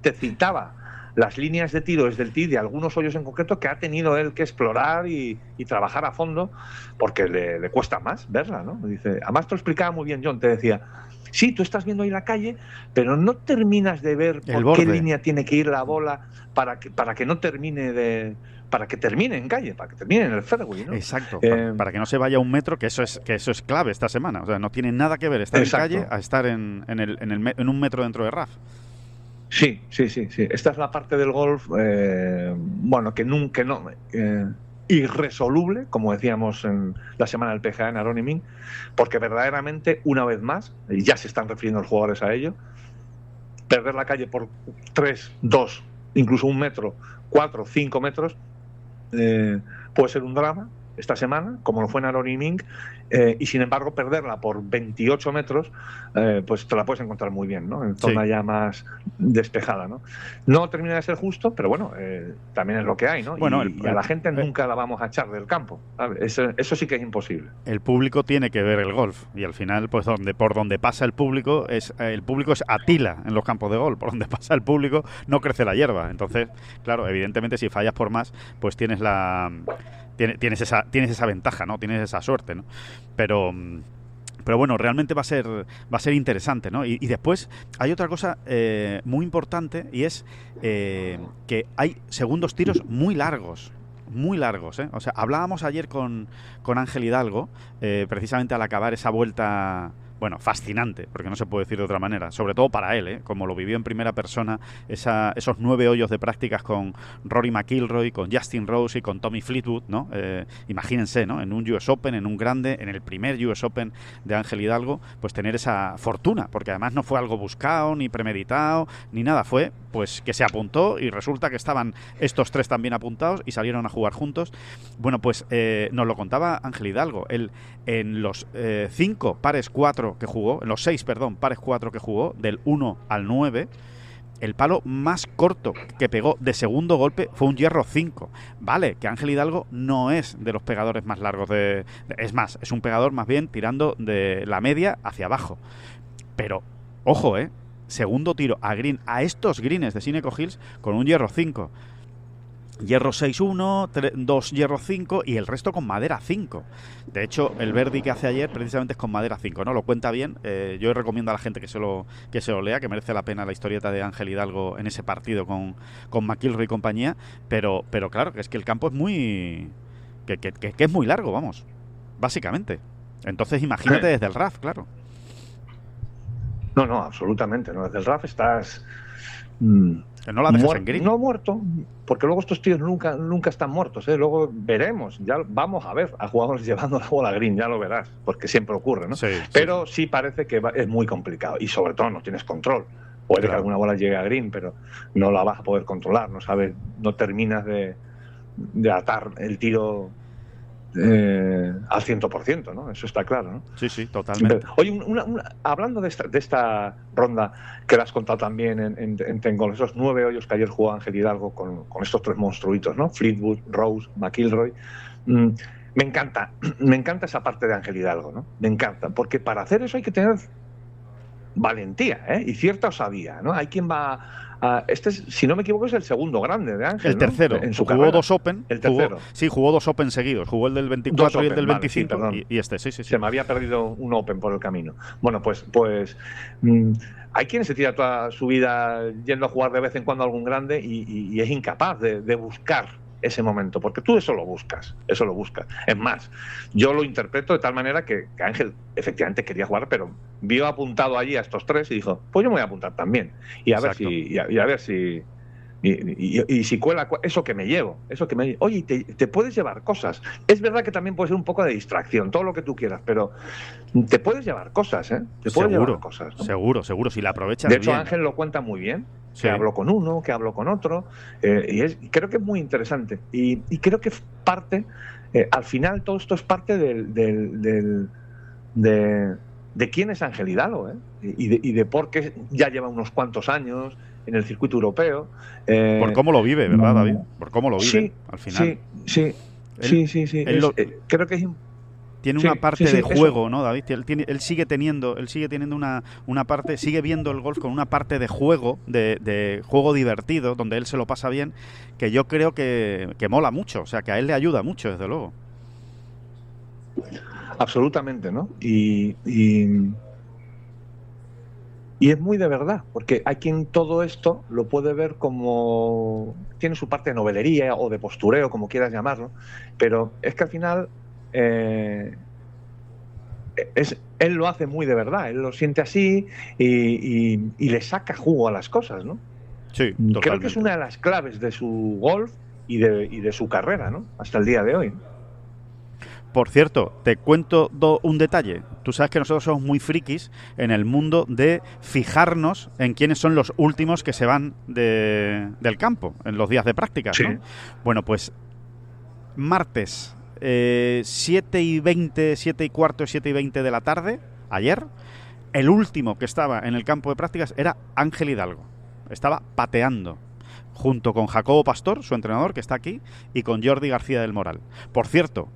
te citaba las líneas de tiro desde el tee de algunos hoyos en concreto que ha tenido él que explorar y trabajar a fondo porque le cuesta más verla, ¿no? Dice, además te lo explicaba muy bien John, te decía, sí, tú estás viendo ahí la calle, pero no terminas de ver por qué línea tiene que ir la bola para que no termine para que termine en calle, para que termine en el fairway, ¿no? Exacto, para que no se vaya a un metro, que eso es clave esta semana. O sea, no tiene nada que ver estar en calle a estar en un metro dentro de RAF. Sí. Esta es la parte del golf, irresoluble, como decíamos en la semana del PGA en Aroniming, porque verdaderamente, una vez más, y ya se están refiriendo los jugadores a ello, perder la calle por 3, 2, incluso 1 metro, 4, 5 metros, puede ser un drama esta semana, como lo fue en Aroniming, y sin embargo perderla por 28 metros, pues te la puedes encontrar muy bien, ¿no? En zona ya más despejada, ¿no? No termina de ser justo, pero bueno, también es lo que hay, ¿no? Bueno, y a la gente nunca la vamos a echar del campo, ¿sabes? Eso sí que es imposible. El público tiene que ver el golf y al final, pues por donde pasa el público es Atila en los campos de golf. Por donde pasa el público no crece la hierba. Entonces, claro, evidentemente si fallas por más, pues tienes esa ventaja, ¿no? Tienes esa suerte, ¿no? Pero bueno, realmente va a ser interesante, ¿no? Y después hay otra cosa muy importante y es que hay segundos tiros muy largos. O sea, hablábamos ayer con Ángel Hidalgo, precisamente al acabar esa vuelta, bueno, fascinante, porque no se puede decir de otra manera, sobre todo para él, como lo vivió en primera persona, esos 9 hoyos de prácticas con Rory McIlroy, con Justin Rose y con Tommy Fleetwood, ¿no? Imagínense, ¿no? En un US Open, en un grande, en el primer US Open de Ángel Hidalgo, pues tener esa fortuna, porque además no fue algo buscado, ni premeditado, ni nada, fue pues que se apuntó y resulta que estaban estos 3 también apuntados y salieron a jugar juntos. Bueno, pues nos lo contaba Ángel Hidalgo, él en los 5 pares 4 que jugó, en los 6, pares 4 que jugó, del 1 al 9, el palo más corto que pegó de segundo golpe fue un hierro 5. Vale, que Ángel Hidalgo no es de los pegadores más largos es más, es un pegador más bien tirando de la media hacia abajo. Pero, ojo, segundo tiro a green, a estos greens de Sineco Hills con un hierro 5. Hierro 6-1, 2 hierro 5 y el resto con madera 5. De hecho, el birdie que hace ayer precisamente es con madera 5, ¿no? Lo cuenta bien. Yo recomiendo a la gente que se lo lea, que merece la pena la historieta de Ángel Hidalgo en ese partido con McIlroy y compañía. Pero claro, que es que el campo es muy... que es muy largo, vamos. Básicamente. Entonces imagínate desde el RAF, claro. No, absolutamente. No. Desde el RAF estás... Que no la dejas en green. No muerto, porque luego estos tíos nunca están muertos, Luego veremos, ya vamos a ver a jugadores llevando la bola a green, ya lo verás, porque siempre ocurre, ¿no? Sí, pero sí parece que es muy complicado y sobre todo no tienes control. Puede que alguna bola llegue a green, pero no la vas a poder controlar, no sabes, no terminas de atar el tiro al 100%, ¿no? Eso está claro, ¿no? Sí, sí, totalmente. Oye, hablando de esta ronda que la has contado también en Ten Golf, esos 9 hoyos que ayer jugó Ángel Hidalgo con estos 3 monstruitos, ¿no? Fleetwood, Rose, McIlroy. Me encanta esa parte de Ángel Hidalgo, ¿no? Me encanta, porque para hacer eso hay que tener valentía, y cierta osadía, ¿no? Hay quien va si no me equivoco, es el segundo grande de Ángel, el tercero, ¿no? En su jugó carrera. 2 Open. El tercero. Jugó 2 Open seguidos. Jugó el del 24 y el del 25 vale, sí, y este, sí. Se me había perdido un Open por el camino. Bueno, pues hay quien se tira toda su vida yendo a jugar de vez en cuando a algún grande y es incapaz de buscar ese momento, porque tú eso lo buscas. Es más, yo lo interpreto de tal manera que Ángel efectivamente quería jugar, pero vio apuntado allí a estos 3 y dijo, pues yo me voy a apuntar también. Y a ver si cuela eso que me llevo. Oye, te puedes llevar cosas. Es verdad que también puede ser un poco de distracción, todo lo que tú quieras, pero te puedes llevar cosas, Te puedes llevar cosas, ¿no? Seguro, si la aprovechas de hecho, bien. Ángel lo cuenta muy bien. Sí. Que habló con uno, que habló con otro, creo que es muy interesante. Y creo que parte, al final todo esto es parte de quién es Ángel Hidalgo, y de por qué ya lleva unos cuantos años en el circuito europeo. Por cómo lo vive, ¿verdad, David? Por cómo lo vive, sí, al final. Sí. Creo que es tiene una parte de juego, eso. ¿No, David? Él sigue teniendo una parte, sigue viendo el golf con una parte de juego, de juego divertido, donde él se lo pasa bien, que yo creo que mola mucho, o sea, que a él le ayuda mucho, desde luego. Absolutamente, ¿no? Y es muy de verdad, porque hay quien todo esto lo puede ver como... Tiene su parte de novelería o de postureo, como quieras llamarlo, pero es que al final... él lo hace muy de verdad, él lo siente así y le saca jugo a las cosas, ¿no? Sí, totalmente. Creo que es una de las claves de su golf y de su carrera, ¿no? Hasta el día de hoy. Por cierto, te cuento un detalle. Tú sabes que nosotros somos muy frikis en el mundo de fijarnos en quiénes son los últimos que se van del campo en los días de prácticas, sí. ¿no? Bueno, pues martes 7:20, 7:15, 7:20 de la tarde, ayer, el último que estaba en el campo de prácticas era Ángel Hidalgo. Estaba pateando, junto con Jacobo Pastor, su entrenador, que está aquí, y con Jordi García del Moral. Por cierto,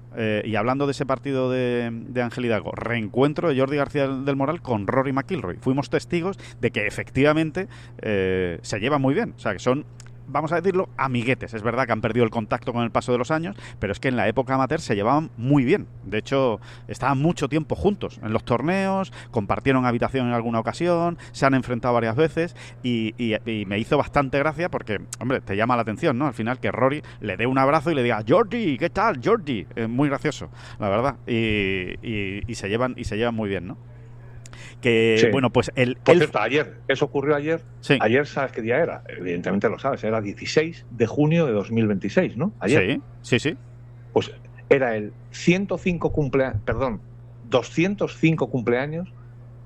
y hablando de ese partido de Ángel Hidalgo, reencuentro de Jordi García del Moral con Rory McIlroy. Fuimos testigos de que efectivamente se llevan muy bien, o sea, que son... Vamos a decirlo, amiguetes. Es verdad que han perdido el contacto con el paso de los años, pero es que en la época amateur se llevaban muy bien. De hecho, estaban mucho tiempo juntos en los torneos, compartieron habitación en alguna ocasión, se han enfrentado varias veces y me hizo bastante gracia porque, hombre, te llama la atención, ¿no? Al final que Rory le dé un abrazo y le diga Jordi, ¿qué tal, Jordi? Muy gracioso, la verdad. Y se llevan muy bien, ¿no? Que, sí. Bueno, pues Por cierto, eso ocurrió ayer. Sí. Ayer, ¿sabes qué día era? Evidentemente lo sabes, era 16 de junio de 2026, ¿no? Ayer. Sí. Pues era el 205 cumpleaños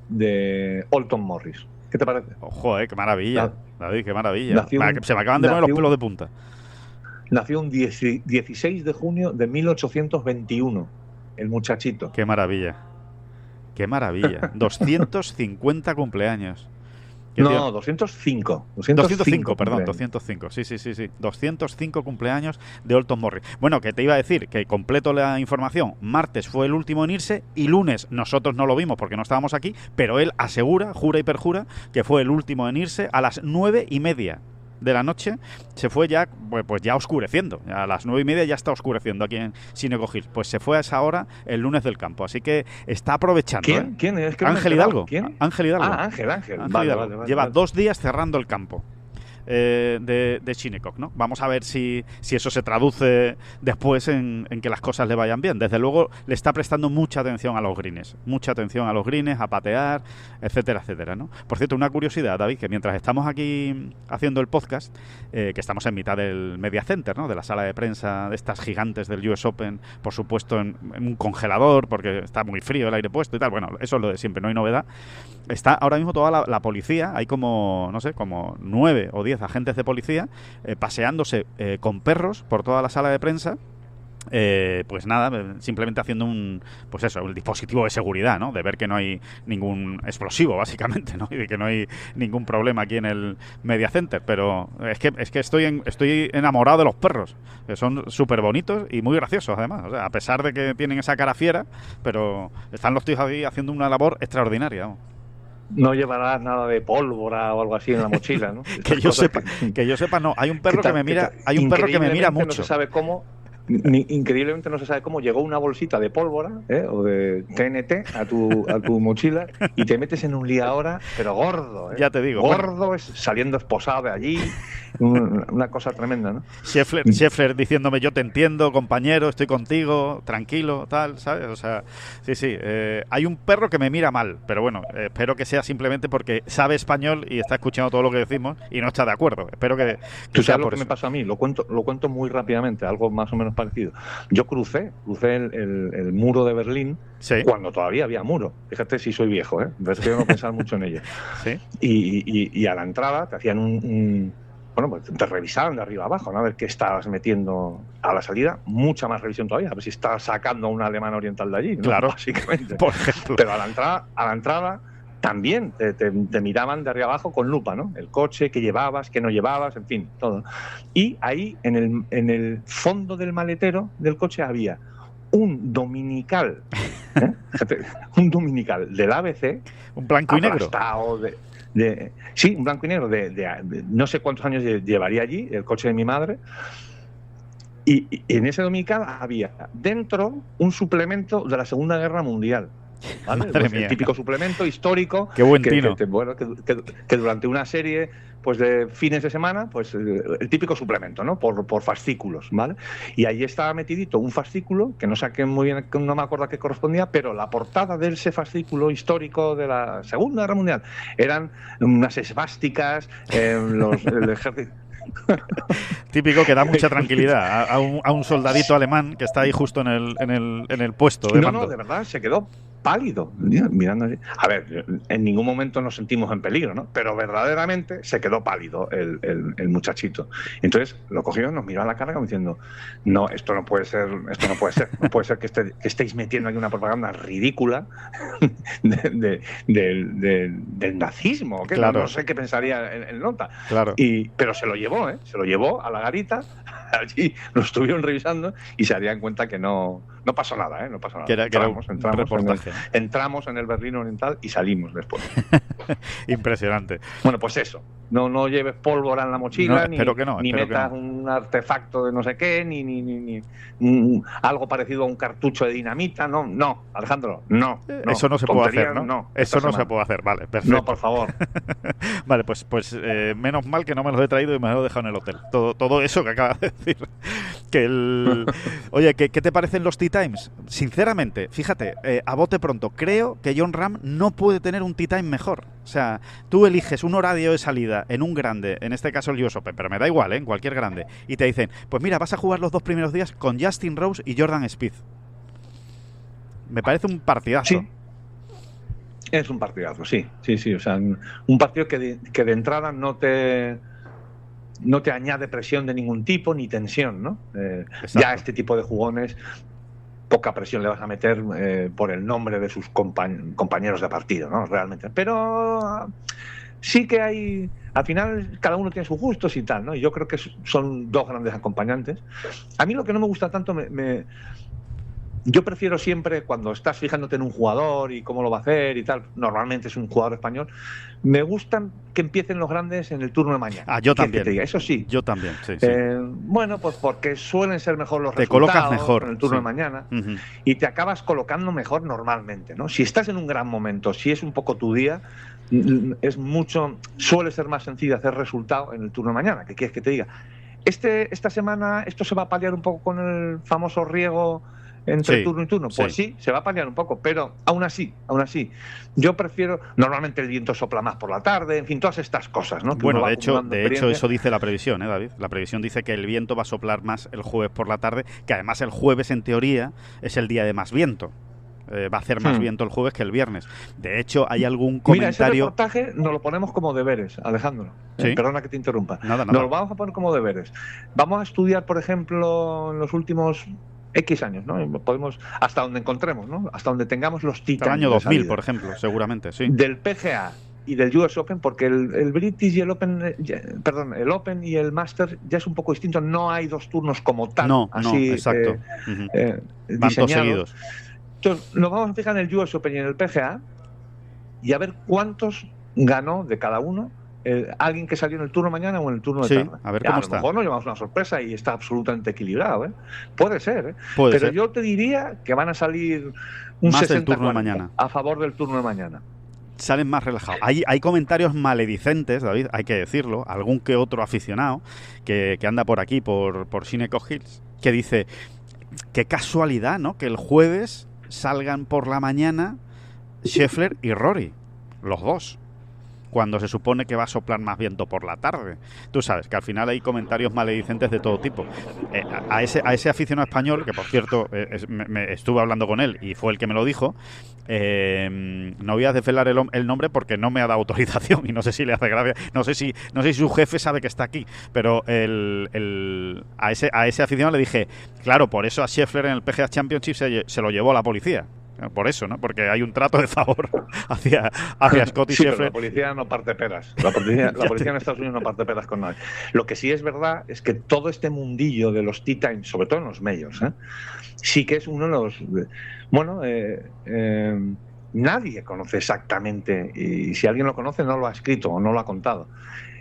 de Olton Morris. ¿Qué te parece? Ojo, qué maravilla, David, qué maravilla. Se me acaban de poner los pelos de punta. Nació un 16 de junio de 1821, el muchachito. Qué maravilla. ¡Qué maravilla! 250 cumpleaños. No, 205. 205, perdón, 205. Sí. 205 cumpleaños de Olton Morris. Bueno, que te iba a decir, que completo la información. Martes fue el último en irse y lunes nosotros no lo vimos porque no estábamos aquí, pero él asegura, jura y perjura, que fue el último en irse a las 9:30 de la noche. Se fue ya, pues ya oscureciendo. A las 9:30 ya está oscureciendo aquí en Sineco Hills. Pues se fue a esa hora el lunes del campo. Así que está aprovechando. ¿Quién es? Ángel Hidalgo. ¿Quién? Ángel Hidalgo. Ángel. Vale. Lleva 2 días cerrando el campo de Shinnecock, ¿no? Vamos a ver si eso se traduce después en que las cosas le vayan bien. Desde luego le está prestando mucha atención a los greens, a patear, etcétera, ¿no? Por cierto, una curiosidad, David, que mientras estamos aquí haciendo el podcast, que estamos en mitad del Media Center, ¿no? De la sala de prensa de estas gigantes del US Open, por supuesto en un congelador porque está muy frío el aire puesto y tal. Bueno, eso es lo de siempre, no hay novedad. Está ahora mismo toda la policía, hay como 9 o 10 agentes de policía paseándose con perros por toda la sala de prensa Pues nada, simplemente haciendo un dispositivo de seguridad, ¿no? De ver que no hay ningún explosivo, básicamente, ¿no? Y de que no hay ningún problema aquí en el Media Center. Pero es que estoy enamorado de los perros, que son súper bonitos y muy graciosos, además. O sea, a pesar de que tienen esa cara fiera, pero están los tíos ahí haciendo una labor extraordinaria, ¿no? No llevarás nada de pólvora o algo así en la mochila, ¿no? que yo sepa, no. Hay un perro que me mira mucho. No se sabe cómo. Increíblemente no se sabe cómo llegó una bolsita de pólvora o de TNT a tu mochila y te metes en un lío ahora, pero gordo, ya te digo, gordo, saliendo esposado de allí, una cosa tremenda, ¿no? Scheffler diciéndome: yo te entiendo, compañero, estoy contigo, tranquilo, tal, ¿sabes? O sea, sí, hay un perro que me mira mal, pero bueno, espero que sea simplemente porque sabe español y está escuchando todo lo que decimos y no está de acuerdo. Espero que ¿Tú sea sabes por lo que eso. me pasó a mí? Lo cuento muy rápidamente, algo más o menos parecido. Yo crucé el muro de Berlín, sí, cuando todavía había muro. Fíjate si soy viejo, prefiero no pensar mucho en ello. Sí. Y a la entrada te hacían pues te revisaban de arriba abajo, ¿no? A ver qué estabas metiendo. A la salida, mucha más revisión todavía, a ver si estabas sacando a un alemán oriental de allí, ¿no? Claro, básicamente. Por ejemplo. Pero a la entrada también te miraban de arriba abajo con lupa, ¿no? El coche, qué llevabas, qué no llevabas, en fin, todo. Y ahí, en el fondo del maletero del coche, había un dominical, un dominical del ABC, un blanco y negro. Sí, un blanco y negro de no sé cuántos años llevaría allí, el coche de mi madre. Y en ese dominical había dentro un suplemento de la Segunda Guerra Mundial. ¿Vale? Pues el típico suplemento histórico. Qué buen tino. Que durante una serie pues de fines de semana, pues el típico suplemento, ¿no? Por fascículos, ¿vale? Y ahí estaba metidito un fascículo que no saqué muy bien, no me acuerdo a qué correspondía, pero la portada de ese fascículo histórico de la Segunda Guerra Mundial eran unas esvásticas, el ejército. Típico que da mucha tranquilidad a un soldadito alemán que está ahí justo en el puesto de mando. No, de verdad, se quedó pálido mirando allí. A ver, en ningún momento nos sentimos en peligro, ¿no? Pero verdaderamente se quedó pálido el muchachito. Entonces lo cogió, nos miró a la cara como diciendo: no, esto no puede ser, no puede ser que estéis metiendo aquí una propaganda ridícula del nazismo, que claro. No sé qué pensaría el nota. Claro. Pero se lo llevó a la garita. Allí lo estuvieron revisando y se darían cuenta que no pasó nada, no pasó nada. Entramos en el Berlín Oriental y salimos después. Impresionante. Bueno, pues eso. No lleves pólvora en la mochila, ni metas un artefacto de no sé qué, ni algo parecido a un cartucho de dinamita. No, Alejandro, no. Eso no se puede hacer, ¿no? Eso no se puede hacer, vale, perfecto. No, por favor. Vale, pues menos mal que no me los he traído y me los he dejado en el hotel. Todo eso que acabas de decir. Oye, ¿qué te parecen los Tea Times? Sinceramente, fíjate, a bote pronto, creo que Jon Rahm no puede tener un Tea Time mejor. O sea, tú eliges un horario de salida en un grande, en este caso el US Open, pero me da igual, en cualquier grande, y te dicen: pues mira, vas a jugar los 2 primeros días con Justin Rose y Jordan Spieth. Me parece un partidazo. Sí. Es un partidazo, sí. O sea, un partido que de entrada no te añade presión de ningún tipo ni tensión, ¿no? Ya este tipo de jugones, poca presión le vas a meter por el nombre de sus compañeros de partido, ¿no? Realmente. Pero sí que hay... Al final, cada uno tiene sus gustos y tal, ¿no? Y yo creo que son 2 grandes acompañantes. A mí lo que no me gusta tanto... Yo prefiero siempre, cuando estás fijándote en un jugador y cómo lo va a hacer y tal, normalmente es un jugador español, me gustan que empiecen los grandes en el turno de mañana. Yo también. Te diga, eso sí. Yo también, sí. Bueno, pues porque suelen ser mejor los resultados. Te colocas mejor. En el turno de mañana y te acabas colocando mejor normalmente, ¿no? Si estás en un gran momento, si es un poco tu día, suele ser más sencillo hacer resultado en el turno de mañana. ¿Qué quieres que te diga? Esta semana esto se va a paliar un poco con el famoso riego entre turno y turno. Pues sí, se va a paliar un poco, pero aún así, yo prefiero... Normalmente el viento sopla más por la tarde, en fin, todas estas cosas, ¿no? Bueno, de hecho eso dice la previsión, David. La previsión dice que el viento va a soplar más el jueves por la tarde, que además el jueves, en teoría, es el día de más viento. Va a hacer más viento el jueves que el viernes. De hecho, hay algún comentario... Mira, ese reportaje nos lo ponemos como deberes, Alejandro. ¿Sí? Perdona que te interrumpa. Nada. Nos lo vamos a poner como deberes. Vamos a estudiar, por ejemplo, en los últimos X años, ¿no? Podemos, hasta donde encontremos, ¿no? Hasta donde tengamos los Hasta el titanes año de 2000, salida. por ejemplo, seguramente, sí. Del PGA y del US Open, porque el British y el Open, el Open y el Master ya es un poco distinto, no hay 2 turnos como tal, No, así exacto. Ujú. Van todos diseñados. seguidos. Entonces, nos vamos a fijar en el US Open y en el PGA y a ver cuántos ganó de cada uno alguien que salió en el turno mañana o en el turno de Sí, tarde. a ver Ya, cómo a lo está. mejor nos llevamos una sorpresa y está absolutamente equilibrado, ¿eh? Puede ser, ¿eh? Puede Pero ser. yo te diría que van a salir un Más del 60-40 turno de mañana. a favor del turno de mañana. Salen más relajados. Hay comentarios maledicentes, David, hay que decirlo, algún que otro aficionado que anda por aquí, por Shinnecock Hills, que dice, qué casualidad, ¿no? Que el jueves salgan por la mañana Scheffler y Rory, los dos, cuando se supone que va a soplar más viento por la tarde. Tú sabes que al final hay comentarios maledicentes de todo tipo. A ese aficionado español, que por cierto me estuve hablando con él y fue el que me lo dijo, no voy a desvelar el nombre porque no me ha dado autorización y no sé si le hace gracia, no sé si su jefe sabe que está aquí, pero a ese aficionado le dije, claro, por eso a Scheffler en el PGA Championship se lo llevó a la policía. Por eso, ¿no? Porque hay un trato de favor hacia Scottie Sí, pero Scheffler. la policía no parte peras. La policía en Estados Unidos no parte peras con nadie. Lo que sí es verdad es que todo este mundillo de los tea times, sobre todo en los medios, sí que es uno de los... Bueno, nadie conoce exactamente, y si alguien lo conoce no lo ha escrito o no lo ha contado,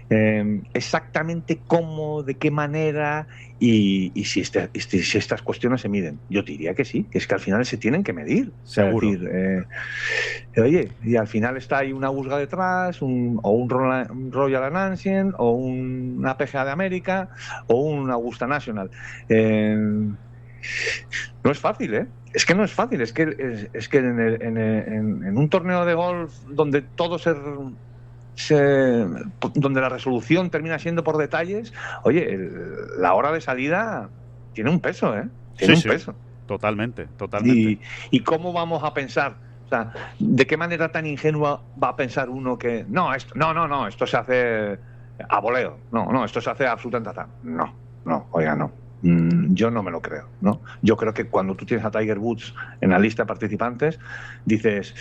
exactamente cómo, de qué manera y si estas cuestiones se miden. Yo diría que sí, que es que al final se tienen que medir. Seguro. Es decir, oye, y al final está ahí una USGA detrás, o un Royal Ancient, o una PGA de América, o un Augusta National. No es fácil, ¿eh? Es que no es fácil, es que en un torneo de golf donde todo donde la resolución termina siendo por detalles, oye, la hora de salida tiene un peso, ¿eh? Tiene un peso. Totalmente. ¿Y cómo vamos a pensar? O sea, ¿de qué manera tan ingenua va a pensar uno que no, esto se hace a voleo? No, esto se hace absolutamente tal. No, oiga, no. Yo no me lo creo, ¿no? Yo creo que cuando tú tienes a Tiger Woods en la lista de participantes, dices,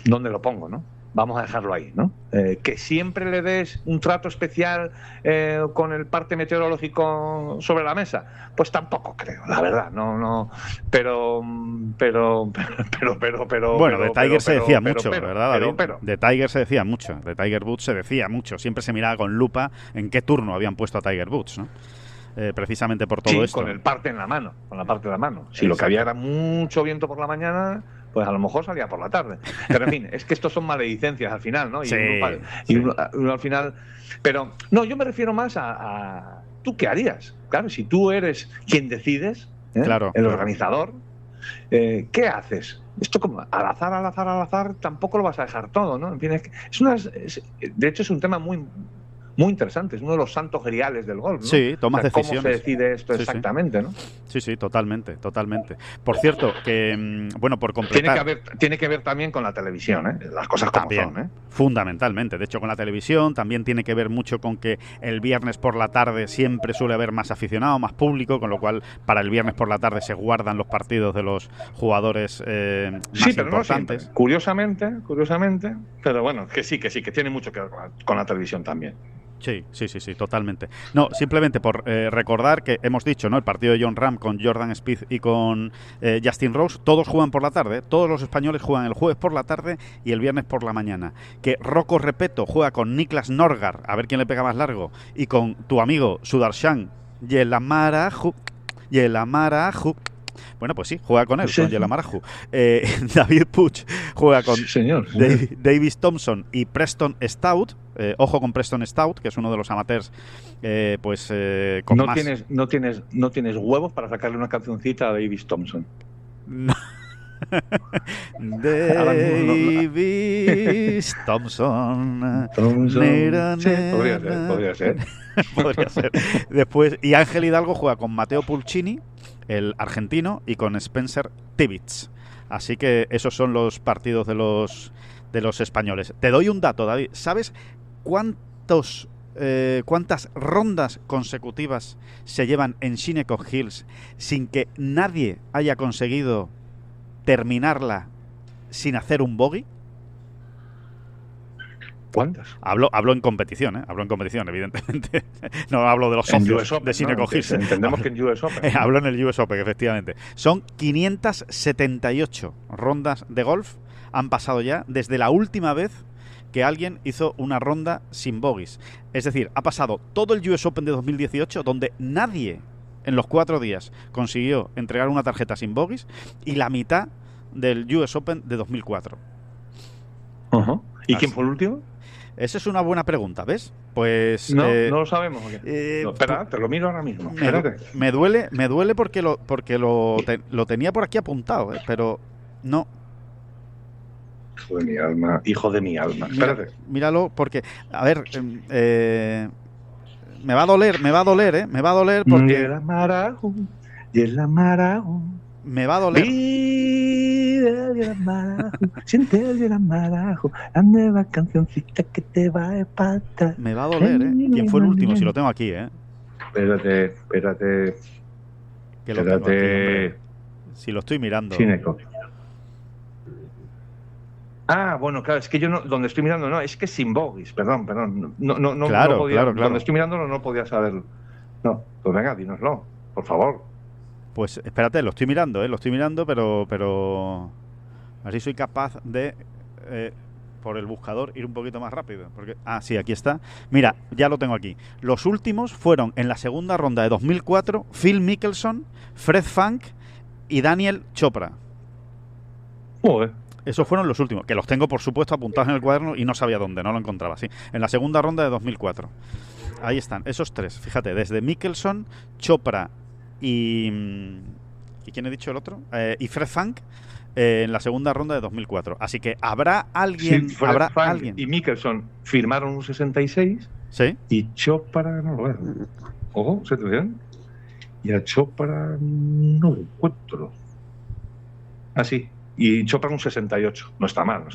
¿dónde lo pongo, no? Vamos a dejarlo ahí, ¿no? Que siempre le des un trato especial con el parte meteorológico sobre la mesa, pues tampoco creo, la verdad, no. Pero. Bueno, de Tiger se decía mucho, ¿verdad, David? Pero. De Tiger se decía mucho, de Tiger Woods se decía mucho. Siempre se miraba con lupa en qué turno habían puesto a Tiger Woods, ¿no? Precisamente por todo sí, esto. Con la parte de la mano. Si lo que había era mucho viento por la mañana, pues a lo mejor salía por la tarde. Pero en fin, es que estos son maledicencias al final, ¿no? Uno al final... Pero, no, yo me refiero más a ¿tú qué harías? Claro, si tú eres quien decides, el organizador, ¿qué haces? Esto como al azar, tampoco lo vas a dejar todo, ¿no? En fin, de hecho es un tema muy interesante, es uno de los santos griales del golf, ¿no? Sí, tomas decisiones. ¿Cómo se decide esto exactamente, ¿no? Sí, totalmente. Por cierto, que, bueno, por completar... Tiene que ver también con la televisión, ¿eh? Las cosas como también, son, ¿eh? Fundamentalmente. De hecho, con la televisión también tiene que ver mucho con que el viernes por la tarde siempre suele haber más aficionado, más público, con lo cual para el viernes por la tarde se guardan los partidos de los jugadores más importantes. No curiosamente, pero bueno, que sí, que tiene mucho que ver con la televisión también. Sí, totalmente. No, simplemente por recordar que hemos dicho, ¿no? El partido de Jon Rahm con Jordan Spieth y con Justin Rose, todos juegan por la tarde, todos los españoles juegan el jueves por la tarde y el viernes por la mañana. Que Rocco Repeto juega con Niklas Norgard, a ver quién le pega más largo, y con tu amigo Sudarshan Yelamarahu. Bueno, pues sí, juega con él, con Yelamarahu. David Puig juega con Davis Thompson y Preston Stout. Ojo con Preston Stout, que es uno de los amateurs, con más... No tienes huevos para sacarle una cancioncita a Davis Thompson. No. Davis Thompson. Sí, podría ser. Podría ser. Después, y Ángel Hidalgo juega con Matteo Pulcini, el argentino, y con Spencer Tibbits. Así que esos son los partidos de los españoles. Te doy un dato, David. ¿Sabes cuántos cuántas rondas consecutivas se llevan en Shinnecock Hills sin que nadie haya conseguido terminarla sin hacer un bogey? ¿Cuántas? Hablo en competición, evidentemente. No hablo de los socios de Shinnecock Hills. Entendemos que en US Open. Hablo en el US Open, efectivamente. Son 578 rondas de golf han pasado ya desde la última vez que alguien hizo una ronda sin bogies. Es decir, ha pasado todo el US Open de 2018, donde nadie en los 4 días consiguió entregar una tarjeta sin bogies, y la mitad del US Open de 2004. Uh-huh. ¿Y quién fue el último? Esa es una buena pregunta, ¿ves? Pues no lo sabemos. No, espera, te lo miro ahora mismo. Me duele porque lo tenía por aquí apuntado, pero no. Hijo de mi alma, hijo de mi alma. Espérate. Míralo, porque, a ver, me va a doler, me va a doler porque... Y el amarajo. Me va a doler. Siente el amarajo, la nueva cancioncita que te va a empatar. Me va a doler, ¿eh? ¿Quién fue el último? Si lo tengo aquí, ¿eh? Espérate. Que lo tengo aquí, hombre. Si lo estoy mirando. Shinnecock. Bueno, claro, es que yo no, donde estoy mirando no, es que sin bogies, perdón. No, claro, no podía, claro. Donde estoy mirando no podía saberlo. No, pues venga, dínoslo, por favor. Pues espérate, lo estoy mirando, pero a ver si soy capaz de, por el buscador, ir un poquito más rápido. Porque, sí, aquí está. Mira, ya lo tengo aquí. Los últimos fueron en la segunda ronda de 2004, Phil Mickelson, Fred Funk y Daniel Chopra. Joder. Esos fueron los últimos, que los tengo, por supuesto, apuntados en el cuaderno y no sabía dónde, no lo encontraba. Sí, en la segunda ronda de 2004. Ahí están, esos 3. Fíjate, desde Mickelson, Chopra y ¿quién he dicho el otro? Y Fred Funk en la segunda ronda de 2004. Así que habrá alguien... Sí, Fred Funk y Mickelson firmaron un 66. Sí. Y Chopra no lo veo. Ojo, ¿se te ve? Y a Chopra no lo encuentro. Sí. Y Chopra un 68. No está mal, ¿eh?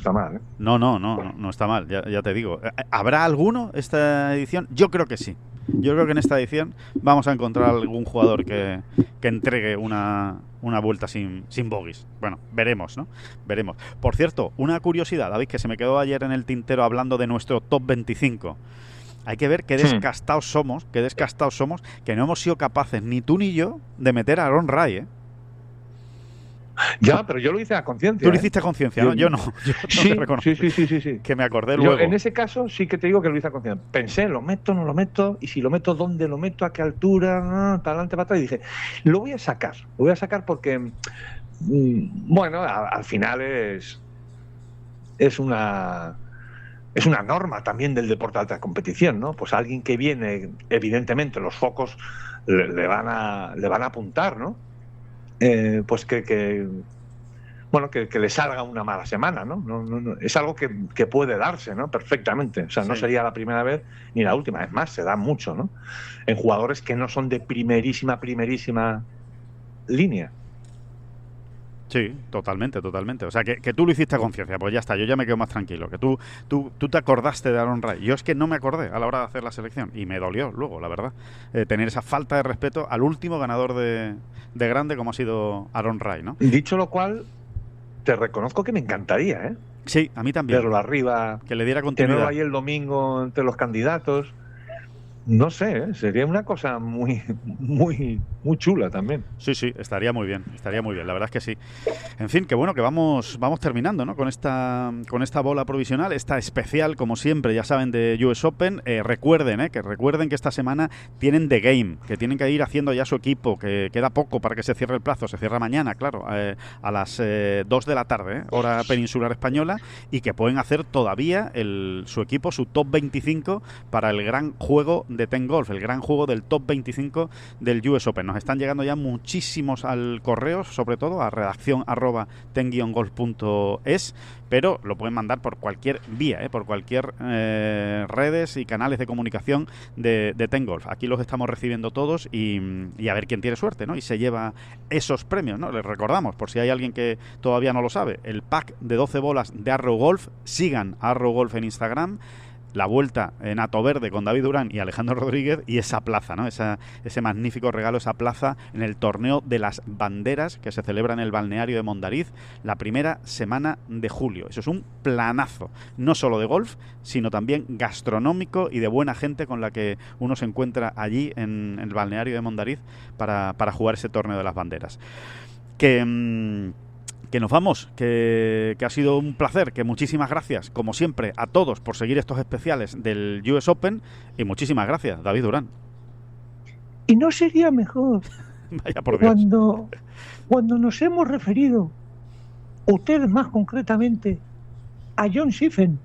No está mal, ya te digo. ¿Habrá alguno esta edición? Yo creo que sí. Yo creo que en esta edición vamos a encontrar algún jugador que entregue una vuelta sin bogies. Bueno, veremos, ¿no? Veremos. Por cierto, una curiosidad, David, que se me quedó ayer en el tintero hablando de nuestro top 25. Hay que ver qué descastados somos, que no hemos sido capaces, ni tú ni yo, de meter a Aaron Rai, ¿eh? Ya, pero yo lo hice a conciencia. Tú lo hiciste a conciencia, ¿no? Yo no. Sí, te reconozco. Sí. Que me acordé luego. Yo, en ese caso, sí que te digo que lo hice a conciencia. Pensé, ¿lo meto, no lo meto? Y si lo meto, ¿dónde lo meto? ¿A qué altura? Para adelante, para atrás. Y dije, lo voy a sacar. Lo voy a sacar porque, bueno, al final es una norma también del deporte de alta competición, ¿no? Pues alguien que viene, evidentemente, los focos le van a apuntar, ¿no? Pues que le salga una mala semana, ¿no? No, es algo que puede darse, ¿no? Perfectamente. O sea, no sería la primera vez ni la última. Es más, se da mucho, ¿no? En jugadores que no son de primerísima línea. Sí, totalmente. O sea, que tú lo hiciste a conciencia, pues ya está, yo ya me quedo más tranquilo. Que tú te acordaste de Aaron Rai. Yo es que no me acordé a la hora de hacer la selección y me dolió luego, la verdad, tener esa falta de respeto al último ganador de grande como ha sido Aaron Rai, ¿no? Dicho lo cual, te reconozco que me encantaría, ¿eh? Sí, a mí también. Verlo arriba, que le diera continuidad. Tenerlo ahí el domingo entre los candidatos. No sé, sería una cosa muy chula también. Sí, estaría muy bien, la verdad es que sí. En fin, que bueno, que vamos terminando, ¿no? Con esta bola provisional, esta especial, como siempre, ya saben, de US Open. Recuerden que esta semana tienen The Game, que tienen que ir haciendo ya su equipo, que queda poco para que se cierre el plazo, se cierra mañana, claro, a las 2 de la tarde, hora peninsular española, y que pueden hacer todavía su equipo, su top 25 para el gran juego de Ten Golf, el gran juego del top 25 del US Open. Nos están llegando ya muchísimos al correo, sobre todo a redacción@ten-golf.es, pero lo pueden mandar por cualquier vía, por cualquier redes y canales de comunicación de Ten Golf. Aquí los estamos recibiendo todos y a ver quién tiene suerte, ¿no? Y se lleva esos premios, ¿no? Les recordamos, por si hay alguien que todavía no lo sabe, el pack de 12 bolas de Arrow Golf. Sigan a Arrow Golf en Instagram. la vuelta en Hato Verde con David Durán y Alejandro Rodríguez, y esa plaza, ¿no? Ese magnífico regalo, esa plaza en el torneo de las banderas que se celebra en el balneario de Mondariz la primera semana de julio. Eso es un planazo, no solo de golf, sino también gastronómico y de buena gente con la que uno se encuentra allí en el balneario de Mondariz para jugar ese torneo de las banderas. Que nos vamos, que ha sido un placer, que muchísimas gracias, como siempre, a todos por seguir estos especiales del US Open, y muchísimas gracias, David Durán. ¿Y no sería mejor Vaya por Dios. cuando nos hemos referido, ustedes más concretamente, a John Shiffen,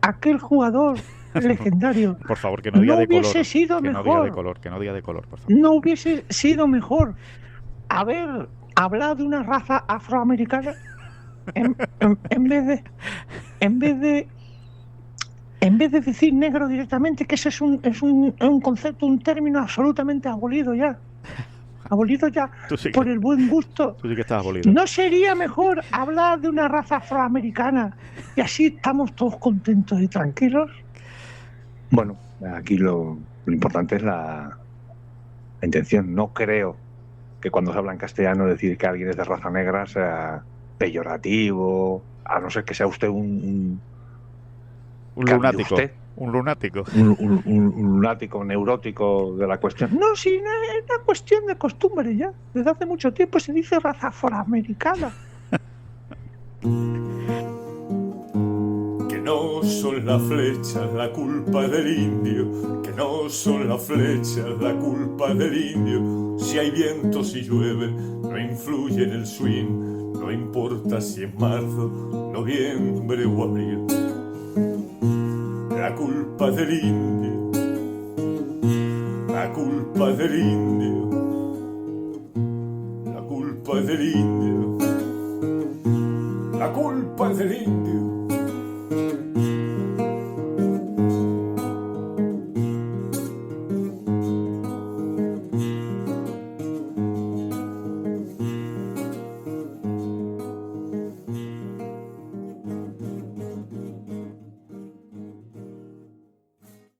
aquel jugador legendario? Por favor, que no diga no de color. Hubiese sido que mejor, no diga de color, que no diga de color, por favor. No hubiese sido mejor haber hablado de una raza afroamericana en vez de decir negro directamente, que ese es un concepto, un término absolutamente abolido ya. Por el buen gusto. Tú sí que estás abolido. ¿No sería mejor hablar de una raza afroamericana y así estamos todos contentos y tranquilos? Bueno, aquí lo importante es la intención. No creo que cuando se habla en castellano decir que alguien es de raza negra sea peyorativo, a no ser que sea usted un lunático. Usted. Un lunático. Un lunático neurótico de la cuestión. No, sí, es una cuestión de costumbre ya. Desde hace mucho tiempo se dice raza afroamericana. Que no son las flechas la culpa del indio, que no son las flechas la culpa del indio. Si hay viento, si llueve, no influye en el swing, no importa si es marzo, noviembre o abril. La culpa del indio, la culpa del indio, la culpa del indio, la culpa del indio.